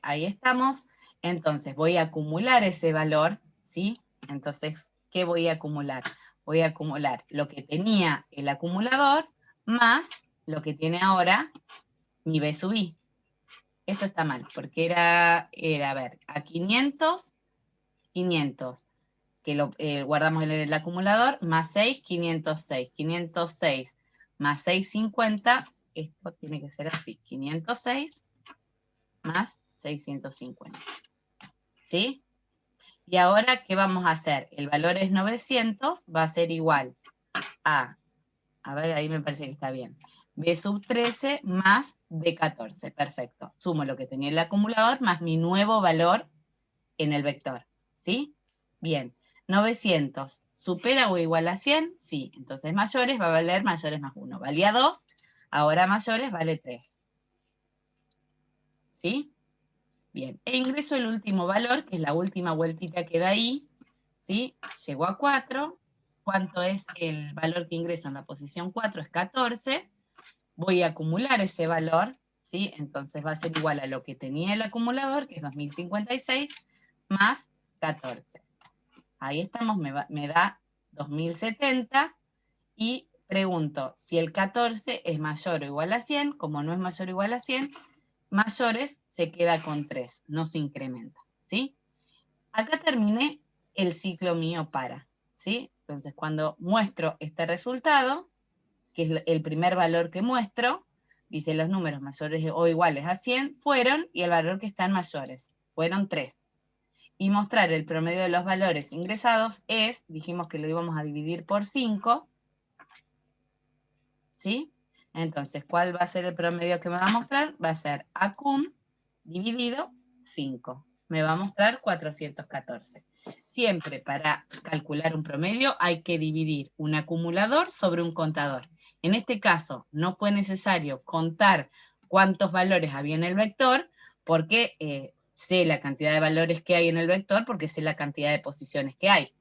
ahí estamos. Entonces voy a acumular ese valor, ¿sí? Entonces, ¿qué voy a acumular? Voy a acumular lo que tenía el acumulador más lo que tiene ahora mi B sub I. Esto está mal, porque era a ver, a 500, 500. Que lo guardamos en el acumulador, más 6, 506. 506 más 650, esto tiene que ser así, 506 más 650. ¿Sí? Y ahora, ¿qué vamos a hacer? El valor es 900, va a ser igual a ver, ahí me parece que está bien, B sub 13 más D 14, perfecto. Sumo lo que tenía el acumulador más mi nuevo valor en el vector, ¿sí? Bien, 900, ¿supera o igual a 100? Sí, entonces mayores va a valer mayores más 1. Valía 2, ahora mayores vale 3. ¿Sí? Bien, e ingreso el último valor, que es la última vueltita que da ahí, ¿sí? Llegó a 4. ¿Cuánto es el valor que ingreso en la posición 4? Es 14. Voy a acumular ese valor, ¿sí? Entonces va a ser igual a lo que tenía el acumulador, que es 2056, más 14. Ahí estamos, me da 2070, y pregunto si el 14 es mayor o igual a 100. Como no es mayor o igual a 100, mayores se queda con 3, no se incrementa, ¿sí? Acá terminé el ciclo mío para, ¿sí? Entonces cuando muestro este resultado, que es el primer valor que muestro, dice los números mayores o iguales a 100 fueron, y el valor que están mayores fueron 3. Y mostrar el promedio de los valores ingresados es, dijimos que lo íbamos a dividir por 5, ¿sí? Entonces, ¿cuál va a ser el promedio que me va a mostrar? Va a ser ACUM dividido 5. Me va a mostrar 414. Siempre para calcular un promedio hay que dividir un acumulador sobre un contador. En este caso, no fue necesario contar cuántos valores había en el vector, porque sé la cantidad de valores que hay en el vector, porque sé la cantidad de posiciones que hay.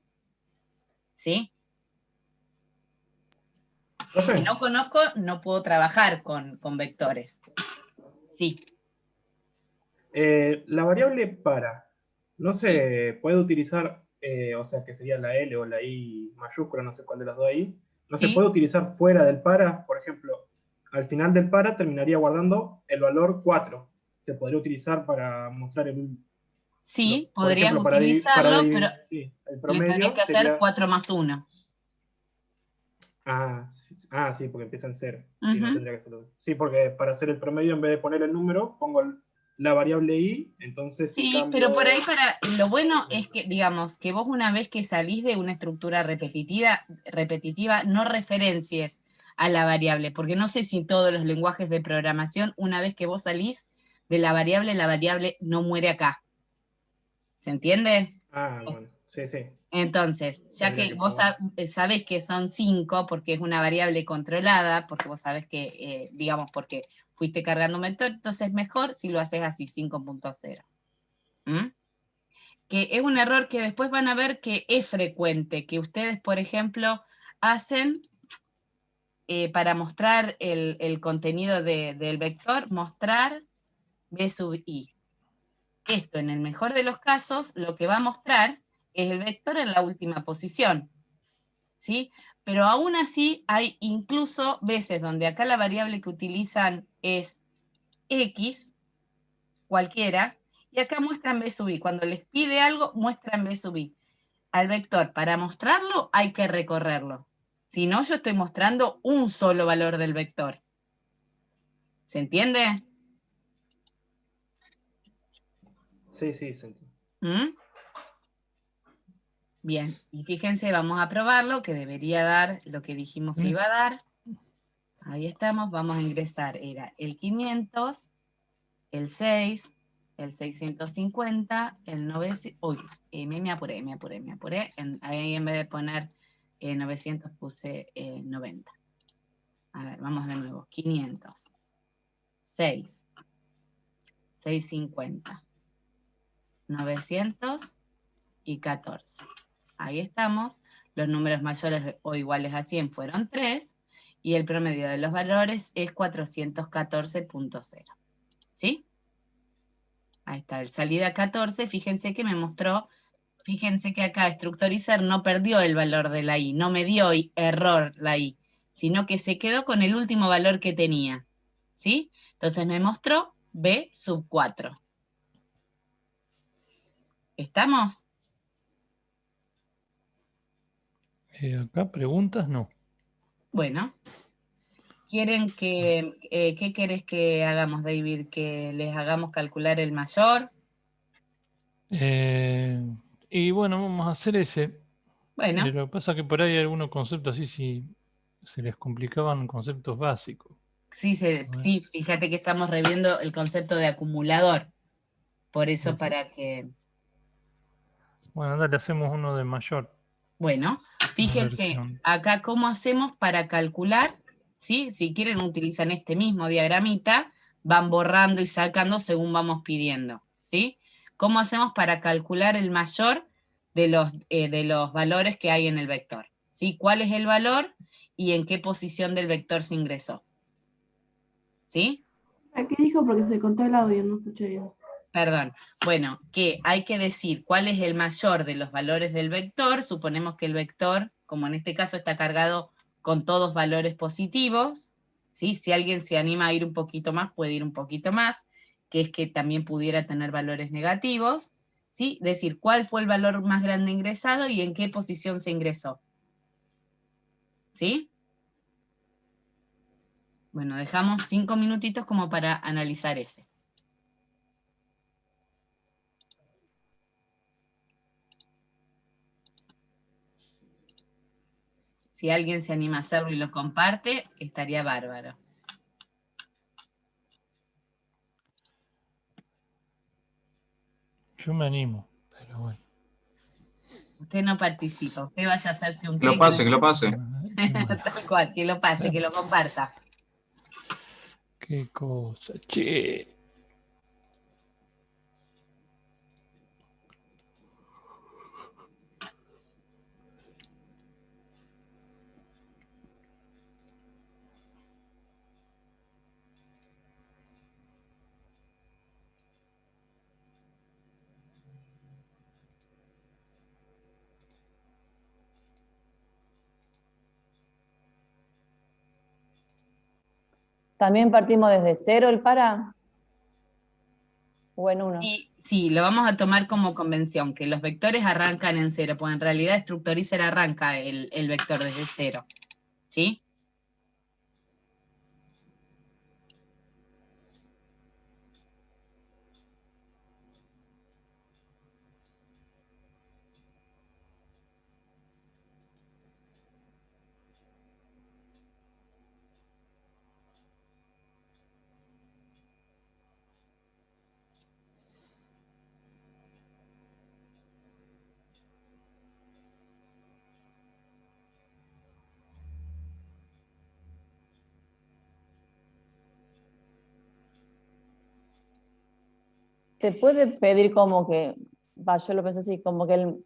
¿Sí? Profe, Si no conozco, no puedo trabajar con vectores. Sí, la variable para no sí, se puede utilizar, o sea, que sería la L o la I mayúscula, no sé cuál de las dos ahí, no se puede sí, utilizar fuera del para. Por ejemplo, al final del para terminaría guardando el valor 4. Se podría utilizar para mostrar sí, por podrías ejemplo, utilizarlo, pero sí, el le tendrías promedio que hacer sería, 4 más 1. sí, porque empieza en 0. Sí, no Ujú. tendría que hacerlo. Sí, porque para hacer el promedio, en vez de poner el número, pongo la variable i. Entonces, si Sí, pero por ahí cambio. lo bueno es que, digamos, que vos una vez que salís de una estructura repetitiva, no referencies a la variable, porque no sé si todos los lenguajes de programación, una vez que vos salís de la variable no muere acá. ¿Se entiende? Bueno, sí, sí. Entonces, ya Tendría que que vos probar. sabés que son 5, porque es una variable controlada, porque vos sabés que, digamos, porque fuiste cargando un vector, entonces mejor si lo haces así, 5.0. ¿Mm? Que es un error que después van a ver que es frecuente, que ustedes, por ejemplo, hacen para mostrar el contenido del vector, mostrar B sub I. Esto, en el mejor de los casos, lo que va a mostrar es el vector en la última posición, ¿sí? Pero aún así hay incluso veces donde acá la variable que utilizan es X, cualquiera, y acá muestran B sub I. Cuando les pide algo, muestran B sub I. Al vector, para mostrarlo, hay que recorrerlo. Si no, yo estoy mostrando un solo valor del vector. ¿Se entiende? Sí, sí, sí. ¿Mm? Bien, y fíjense, vamos a probarlo, que debería dar lo que dijimos que iba a dar. Ahí estamos, vamos a ingresar. Era el 500, el 6, el 650, el 900. Uy, me apuré. Ahí en vez de poner 900 puse 90. A ver, vamos de nuevo. 500, 6, 650, 900 y 14. Ahí estamos. Los números mayores o iguales a 100 fueron 3, y el promedio de los valores es 414.0. ¿Sí? Ahí está, el salida 14, fíjense que me mostró, fíjense que acá Structorizar no perdió el valor de la i, no me dio error la i, sino que se quedó con el último valor que tenía. ¿Sí? Entonces me mostró B sub 4. ¿Estamos? Acá preguntas no. Bueno. ¿Quieren qué querés que hagamos, David? ¿Que les hagamos calcular el mayor? Y bueno, vamos a hacer ese. Bueno, Lo que pasa es que por ahí hay algunos conceptos así, si se les complicaban conceptos básicos. sí, sí, fíjate que estamos reviendo el concepto de acumulador. Por eso, Sí. para que... Bueno, dale, hacemos uno de mayor. Bueno, A ver fíjense qué onda. acá cómo hacemos para calcular, ¿sí? Si quieren utilizan este mismo diagramita, van borrando y sacando según vamos pidiendo, ¿sí? ¿Cómo hacemos para calcular el mayor de los valores que hay en el vector? ¿Sí? ¿Cuál es el valor y en qué posición del vector se ingresó? ¿Sí? ¿Qué dijo? Porque se contó el audio, no escuché bien. Perdón. Bueno, que hay que decir cuál es el mayor de los valores del vector. Suponemos que el vector, como en este caso, está cargado con todos valores positivos, ¿sí? Si alguien se anima a ir un poquito más, puede ir un poquito más, que es que también pudiera tener valores negativos, ¿sí? Decir cuál fue el valor más grande ingresado y en qué posición se ingresó. ¿Sí? Bueno, dejamos 5 minutitos como para analizar ese. Si alguien se anima a hacerlo y lo comparte, estaría bárbaro. Yo me animo, pero bueno. Usted no participa, usted vaya a hacerse un Que lo té. pase, que lo pase. Tal cual, que lo pase, que lo comparta. Qué cosa, che. ¿También partimos desde cero el para? ¿O en uno? Sí, lo vamos a tomar como convención, que los vectores arrancan en cero, porque en realidad Structorizer arranca el vector desde cero. ¿Sí? ¿Se puede pedir como que, yo lo pensé así, como que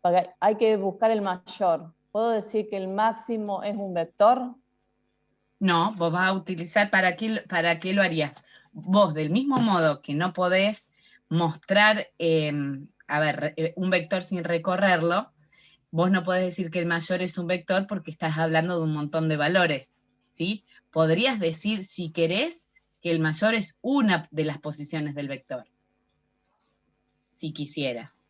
hay que buscar el mayor? ¿Puedo decir que el máximo es un vector? No, vos vas a utilizar, ¿para qué lo harías? Vos, del mismo modo que no podés mostrar, un vector sin recorrerlo, vos no podés decir que el mayor es un vector porque estás hablando de un montón de valores, ¿sí? Podrías decir, si querés, que el mayor es una de las posiciones del vector, si quisieras.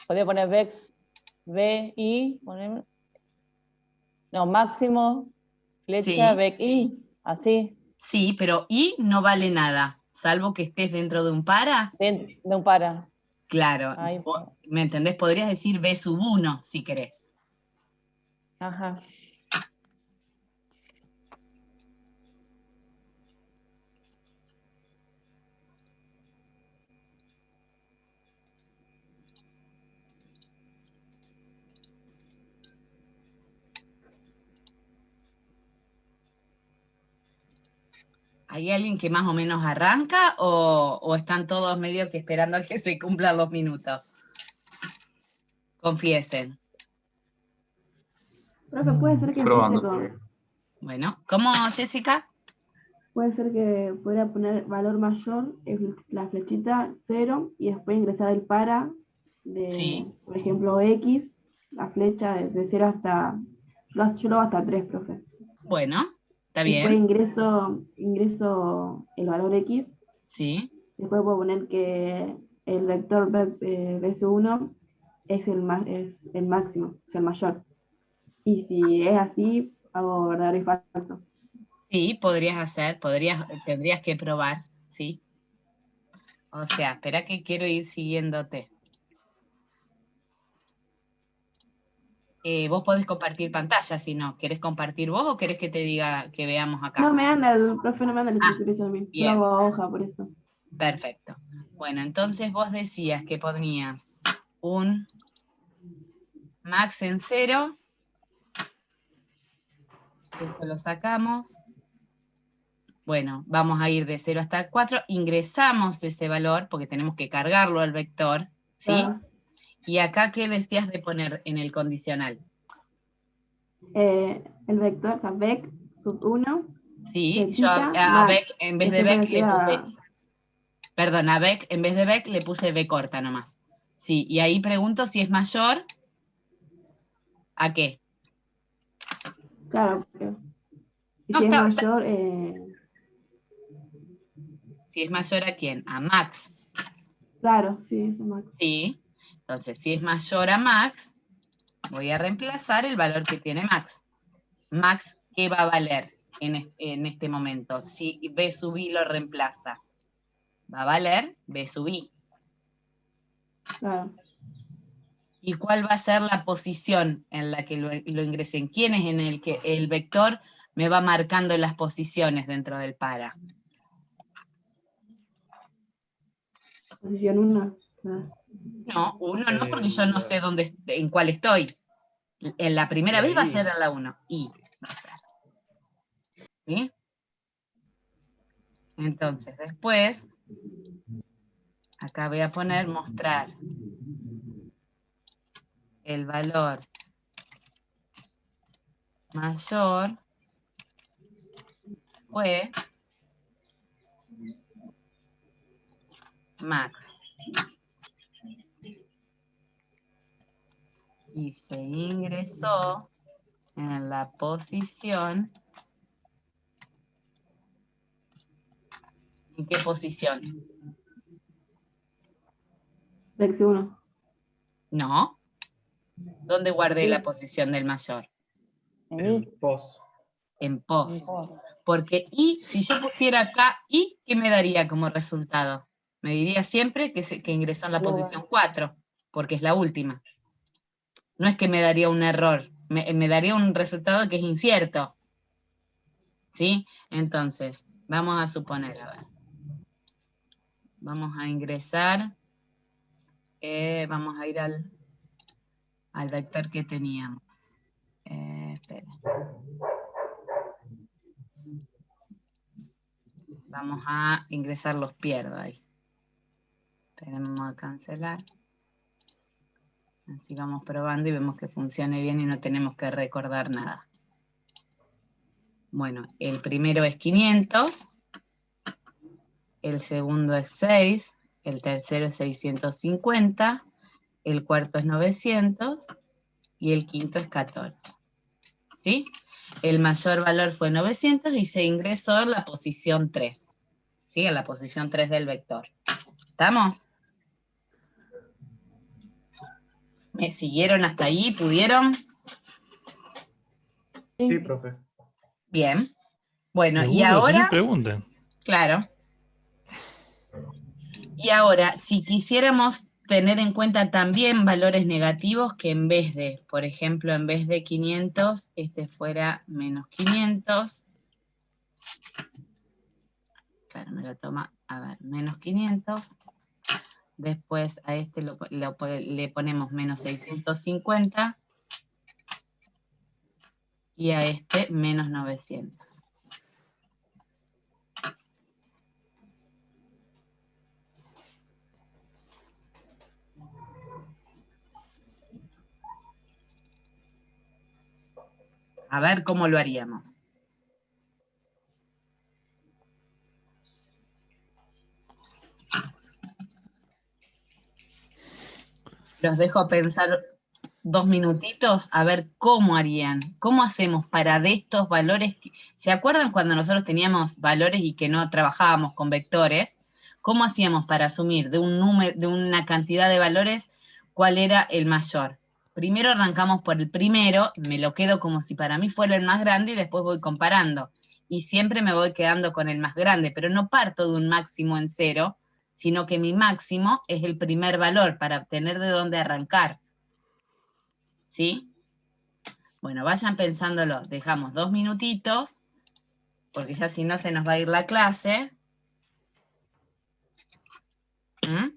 Podría poner vex, VI, no, máximo, flecha, Sí. vec I, así. Sí, pero I no vale nada, salvo que estés dentro de un para. De un para. Claro, Ahí. ¿me entendés? Podrías decir B sub 1, si querés. Ajá. ¿Hay alguien que más o menos arranca o están todos medio que esperando a que se cumplan los minutos? Confiesen. Profe, puede ser que empiece Probando. con... Bueno, ¿cómo, Jessica? Puede ser que pudiera poner valor mayor, es la flechita 0, y después ingresar el para de, Sí. por ejemplo, X, la flecha desde 0 hasta... Yo lo hago hasta 3, profe. Bueno, está Después bien. ingreso el valor X. Sí. Después puedo poner que el vector B1 es el máximo, es el mayor. Y si es así, hago verdadero y falso. Sí, tendrías que probar, ¿sí? O sea, espera que quiero ir siguiéndote. Vos podés compartir pantalla si no. ¿Querés compartir vos o querés que te diga que veamos acá? No me anda, el profe no me anda la Ah, escritura a mí. Yo bien. hago a hoja, por eso. Perfecto. Bueno, entonces vos decías que ponías un max en 0. Esto lo sacamos. Bueno, vamos a ir de 0 hasta 4. Ingresamos ese valor porque tenemos que cargarlo al vector, ¿sí? Claro. Y acá, ¿qué decías de poner en el condicional? El vector, o sea, vec sub 1, Sí, yo a Beck, en vez de Beck, le puse... Perdón, a Beck, en vez de Beck, le puse B corta nomás. Sí, y ahí pregunto si es mayor ¿a qué? Claro, porque No, si es está- mayor, Si es mayor ¿a quién? A Max. claro, sí, eso Max. Sí. Entonces, si es mayor a Max, voy a reemplazar el valor que tiene Max. Max, ¿qué va a valer en este momento? Si B sub I lo reemplaza, va a valer B sub I. Claro. ¿Y cuál va a ser la posición en la que lo ingresen? ¿Quién es en el que el vector me va marcando las posiciones dentro del para? Posición 1. No, 1 no, porque yo no sé en cuál estoy. En la primera vez va a ser en la 1. Y va a ser. ¿Sí? Entonces, después, acá voy a poner mostrar el valor mayor fue Max. Y se ingresó en la posición. ¿En qué posición? Vex 1. No. ¿Dónde guardé la posición del mayor? En pos. En pos. Porque I, si yo pusiera acá I, ¿qué me daría como resultado? Me diría siempre que ingresó en la posición 4, porque es la última. No es que me daría un error, me daría un resultado que es incierto. ¿Sí? Entonces, vamos a suponer, a ver. Vamos a ingresar, vamos a ir al vector que teníamos. Espera. Vamos a ingresar los pierdo ahí. Tenemos a cancelar. Así vamos probando y vemos que funcione bien y no tenemos que recordar nada. Bueno, el primero es 500. El segundo es 6. El tercero es 650. El cuarto es 900. Y el quinto es 14. ¿Sí? El mayor valor fue 900 y se ingresó en la posición 3. ¿Sí? En la posición 3 del vector. ¿Estamos? ¿Me siguieron hasta ahí? ¿Pudieron? Sí, profe. Bien. Bueno, y Seguro, si no ahora... pregunten. Claro. Y ahora, si quisiéramos tener en cuenta también valores negativos, que en vez de, por ejemplo, en vez de 500, este fuera menos 500. Claro, me lo toma, a ver, menos 500. Después a este le ponemos menos 650. Y a este menos 900. A ver cómo lo haríamos. Los dejo pensar 2 minutitos a ver cómo harían. ¿Cómo hacemos para de estos valores? ¿Se acuerdan cuando nosotros teníamos valores y que no trabajábamos con vectores? ¿Cómo hacíamos para asumir de un número, de una cantidad de valores, cuál era el mayor? Primero arrancamos por el primero, me lo quedo como si para mí fuera el más grande y después voy comparando. y siempre me voy quedando con el más grande, pero no parto de un máximo en 0, sino que mi máximo es el primer valor para obtener de dónde arrancar. ¿Sí? Bueno, vayan pensándolo. Dejamos 2 minutitos, porque ya si no se nos va a ir la clase. ¿Mm?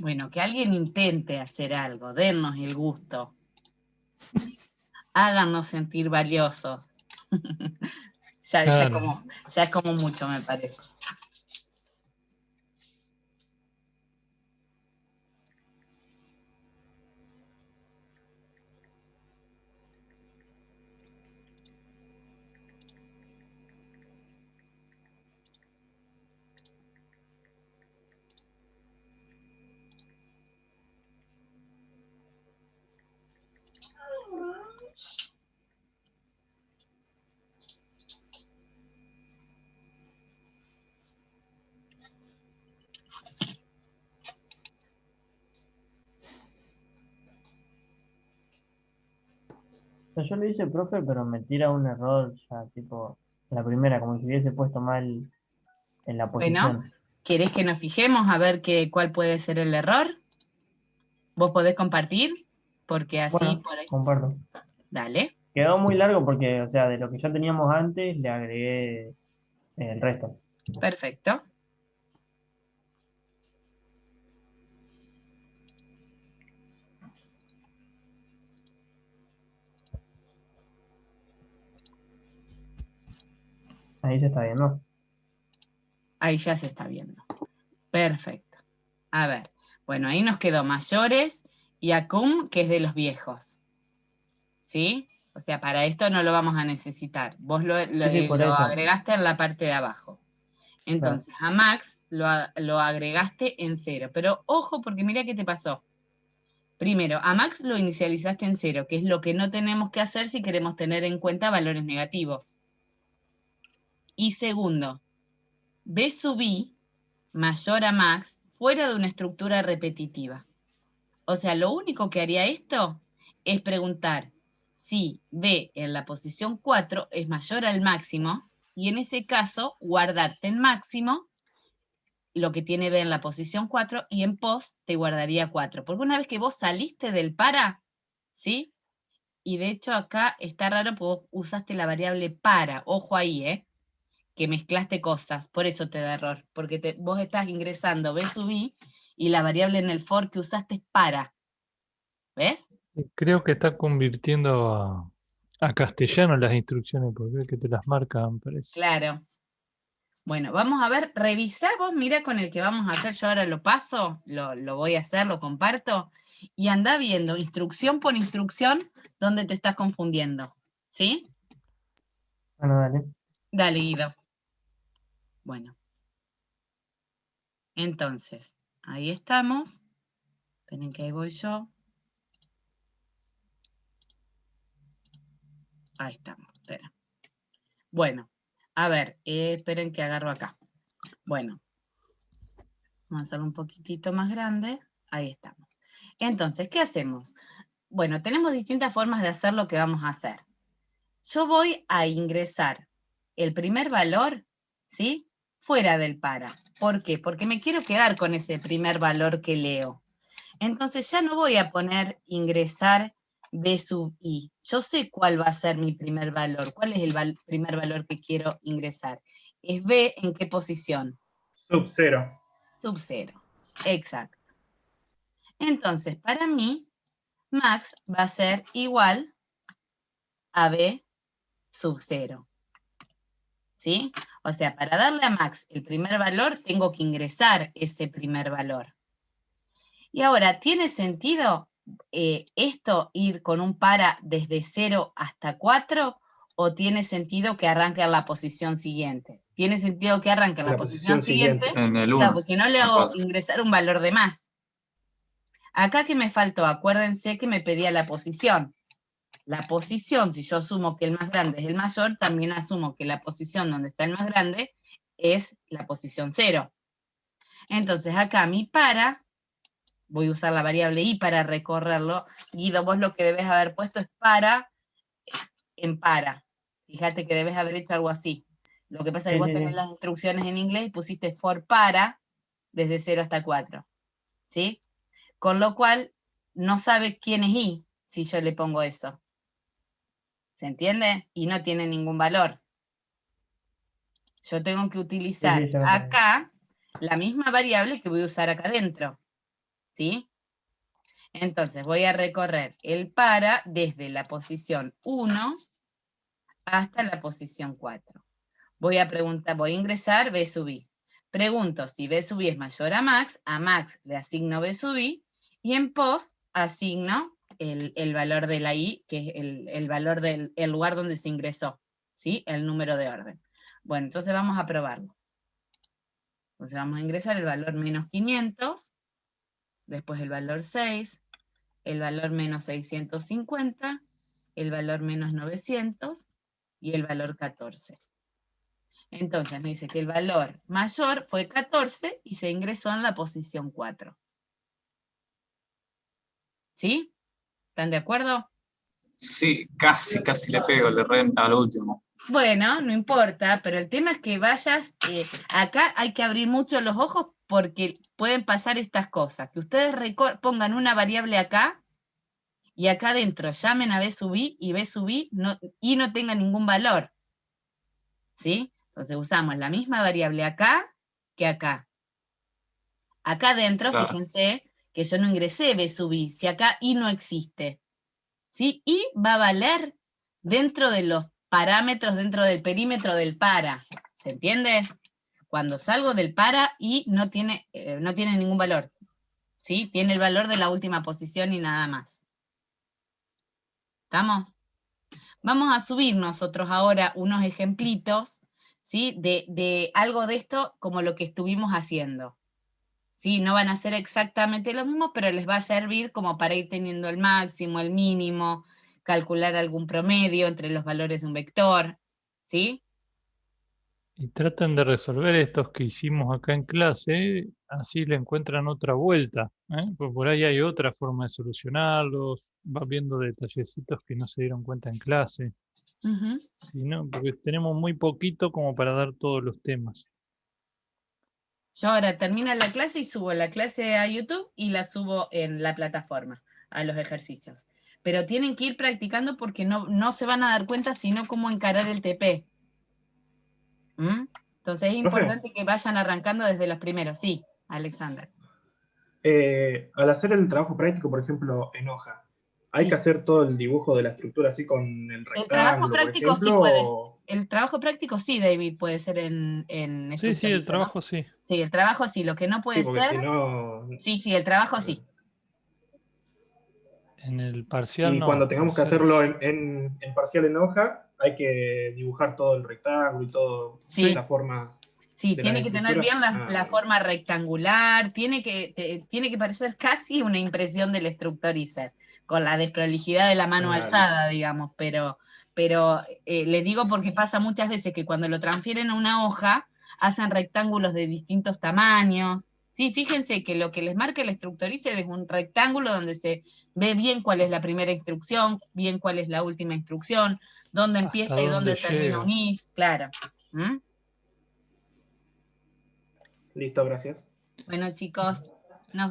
Bueno, que alguien intente hacer algo, dennos el gusto. Háganos sentir valiosos. ya es como mucho, me parece. O sea, yo lo hice, profe, pero me tira un error ya, tipo, la primera, como si hubiese puesto mal en la Bueno, posición. ¿querés que nos fijemos a ver cuál puede ser el error? ¿Vos podés compartir? Porque así Bueno, por ahí. comparto. Dale. Quedó muy largo porque, o sea, de lo que ya teníamos antes, le agregué el resto. Perfecto. Ahí se está viendo. Ahí ya se está viendo. Perfecto. A ver. Bueno, ahí nos quedó mayores y acum, que es de los viejos. ¿Sí? O sea, para esto no lo vamos a necesitar. Vos lo Sí, por eso. agregaste en la parte de abajo. Entonces, a Max lo agregaste en 0. Pero ojo, porque mira qué te pasó. Primero, a Max lo inicializaste en 0, que es lo que no tenemos que hacer si queremos tener en cuenta valores negativos. Y segundo, B sub I mayor a Max fuera de una estructura repetitiva. O sea, lo único que haría esto es preguntar si B en la posición 4 es mayor al máximo, y en ese caso guardarte en máximo lo que tiene B en la posición 4, y en pos te guardaría 4. Porque una vez que vos saliste del para, ¿sí? Y de hecho acá está raro porque vos usaste la variable para. Ojo ahí, que mezclaste cosas. Por eso te da error. Porque vos estás ingresando B sub I y la variable en el for que usaste es para. ¿Ves? Creo que está convirtiendo a castellano las instrucciones, porque es que te las marcan, parece. Claro. Bueno, vamos a ver, revisá vos, mira con el que vamos a hacer, yo ahora lo paso, lo voy a hacer, lo comparto, y anda viendo instrucción por instrucción dónde te estás confundiendo, ¿sí? Bueno, dale. Dale, Guido. Bueno. Entonces, ahí estamos. Esperen que ahí voy yo. Ahí estamos, espera. Bueno, a ver, esperen que agarro acá. Bueno, vamos a hacerlo un poquitito más grande. Ahí estamos. Entonces, ¿qué hacemos? Bueno, tenemos distintas formas de hacer lo que vamos a hacer. Yo voy a ingresar el primer valor, ¿sí? Fuera del para. ¿Por qué? Porque me quiero quedar con ese primer valor que leo. Entonces ya no voy a poner ingresar B sub I. Yo sé cuál va a ser mi primer valor. ¿Cuál es el primer valor que quiero ingresar? ¿Es B en qué posición? Sub 0. Sub 0. Exacto. Entonces, para mí, Max va a ser igual a B sub 0. ¿Sí? O sea, para darle a Max el primer valor, tengo que ingresar ese primer valor. Y ahora, ¿tiene sentido esto ir con un para desde 0 hasta 4 ¿O tiene sentido que arranque en la posición siguiente? Tiene sentido que arranque en la posición siguiente. En el Claro, 1. pues si no le hago ingresar un valor de más. Acá que me faltó, acuérdense que me pedía la posición. La posición, si yo asumo que el más grande es el mayor, también asumo que la posición donde está el más grande es la posición 0. Entonces acá mi para, voy a usar la variable i para recorrerlo. Guido, vos lo que debes haber puesto es para en para. Fíjate que debes haber hecho algo así. Lo que pasa es que Sí, vos sí, tenés sí. las instrucciones en inglés y pusiste for para desde 0 hasta 4. ¿Sí? Con lo cual, no sabe quién es i si yo le pongo eso. ¿Se entiende? Y no tiene ningún valor. Yo tengo que utilizar Sí, ya lo entendí. acá la misma variable que voy a usar acá adentro. ¿Sí? Entonces voy a recorrer el para desde la posición 1 hasta la posición 4. Voy a ingresar B sub i. Pregunto si B sub i es mayor a Max le asigno B sub i, y en post asigno el valor de la i, que es el valor del lugar donde se ingresó, ¿sí? El número de orden. Bueno, entonces vamos a probarlo. Entonces vamos a ingresar el valor menos 500, después el valor 6, el valor menos 650, el valor menos 900 y el valor 14. Entonces me dice que el valor mayor fue 14 y se ingresó en la posición 4. ¿Sí? ¿Están de acuerdo? Sí, casi le pego, le renta al último. Bueno, no importa, pero el tema es que vayas, acá hay que abrir mucho los ojos porque pueden pasar estas cosas, que ustedes pongan una variable acá y acá adentro llamen a B sub i y B sub i no tenga ningún valor. ¿Sí? Entonces usamos la misma variable acá que acá. Acá adentro, Claro. fíjense que yo no ingresé B sub i, si acá i no existe. ¿Sí? I va a valer dentro de los parámetros, dentro del perímetro del para. ¿Se entiende? Cuando salgo del para, i no tiene ningún valor. ¿Sí? Tiene el valor de la última posición y nada más. ¿Estamos? Vamos a subir nosotros ahora unos ejemplitos, ¿sí? De algo de esto como lo que estuvimos haciendo. ¿Sí? No van a ser exactamente lo mismo, pero les va a servir como para ir teniendo el máximo, el mínimo, calcular algún promedio entre los valores de un vector. ¿Sí? Y traten de resolver estos que hicimos acá en clase, así le encuentran otra vuelta, ¿eh? Pues por ahí hay otra forma de solucionarlos, vas viendo detallecitos que no se dieron cuenta en clase. Ujú. Sí, ¿no? Porque tenemos muy poquito como para dar todos los temas. Yo ahora termino la clase y subo la clase a YouTube y la subo en la plataforma, a los ejercicios. Pero tienen que ir practicando porque no se van a dar cuenta sino cómo encarar el TP. ¿Mm? Entonces es importante que vayan arrancando desde los primeros. Sí, Alexander. Al hacer el trabajo práctico, por ejemplo, en hoja, ¿hay que hacer todo el dibujo de la estructura así con el El trabajo rectángulo, por práctico sí ejemplo? puedes. O... El trabajo práctico sí, David, puede ser en Sí, el Structurizr, ¿no? trabajo sí. Sí, el trabajo sí. Lo que no puede Sí, porque si ser. no... Sí, el trabajo sí. En el parcial Y no. cuando tengamos que parcial hacerlo en parcial en hoja, hay que dibujar todo el rectángulo y todo, Sí. la forma Sí, de las tiene que tener estructuras. bien la forma rectangular, tiene que parecer casi una impresión del Structurizr, con la desprolijidad de la mano alzada, digamos, pero les digo porque pasa muchas veces que cuando lo transfieren a una hoja, hacen rectángulos de distintos tamaños. Sí, fíjense que lo que les marca el Structurizr es un rectángulo donde se ve bien cuál es la primera instrucción, bien cuál es la última instrucción, dónde empieza y dónde termina un if, claro. ¿Mm? Listo, gracias. Bueno, chicos, nos vemos.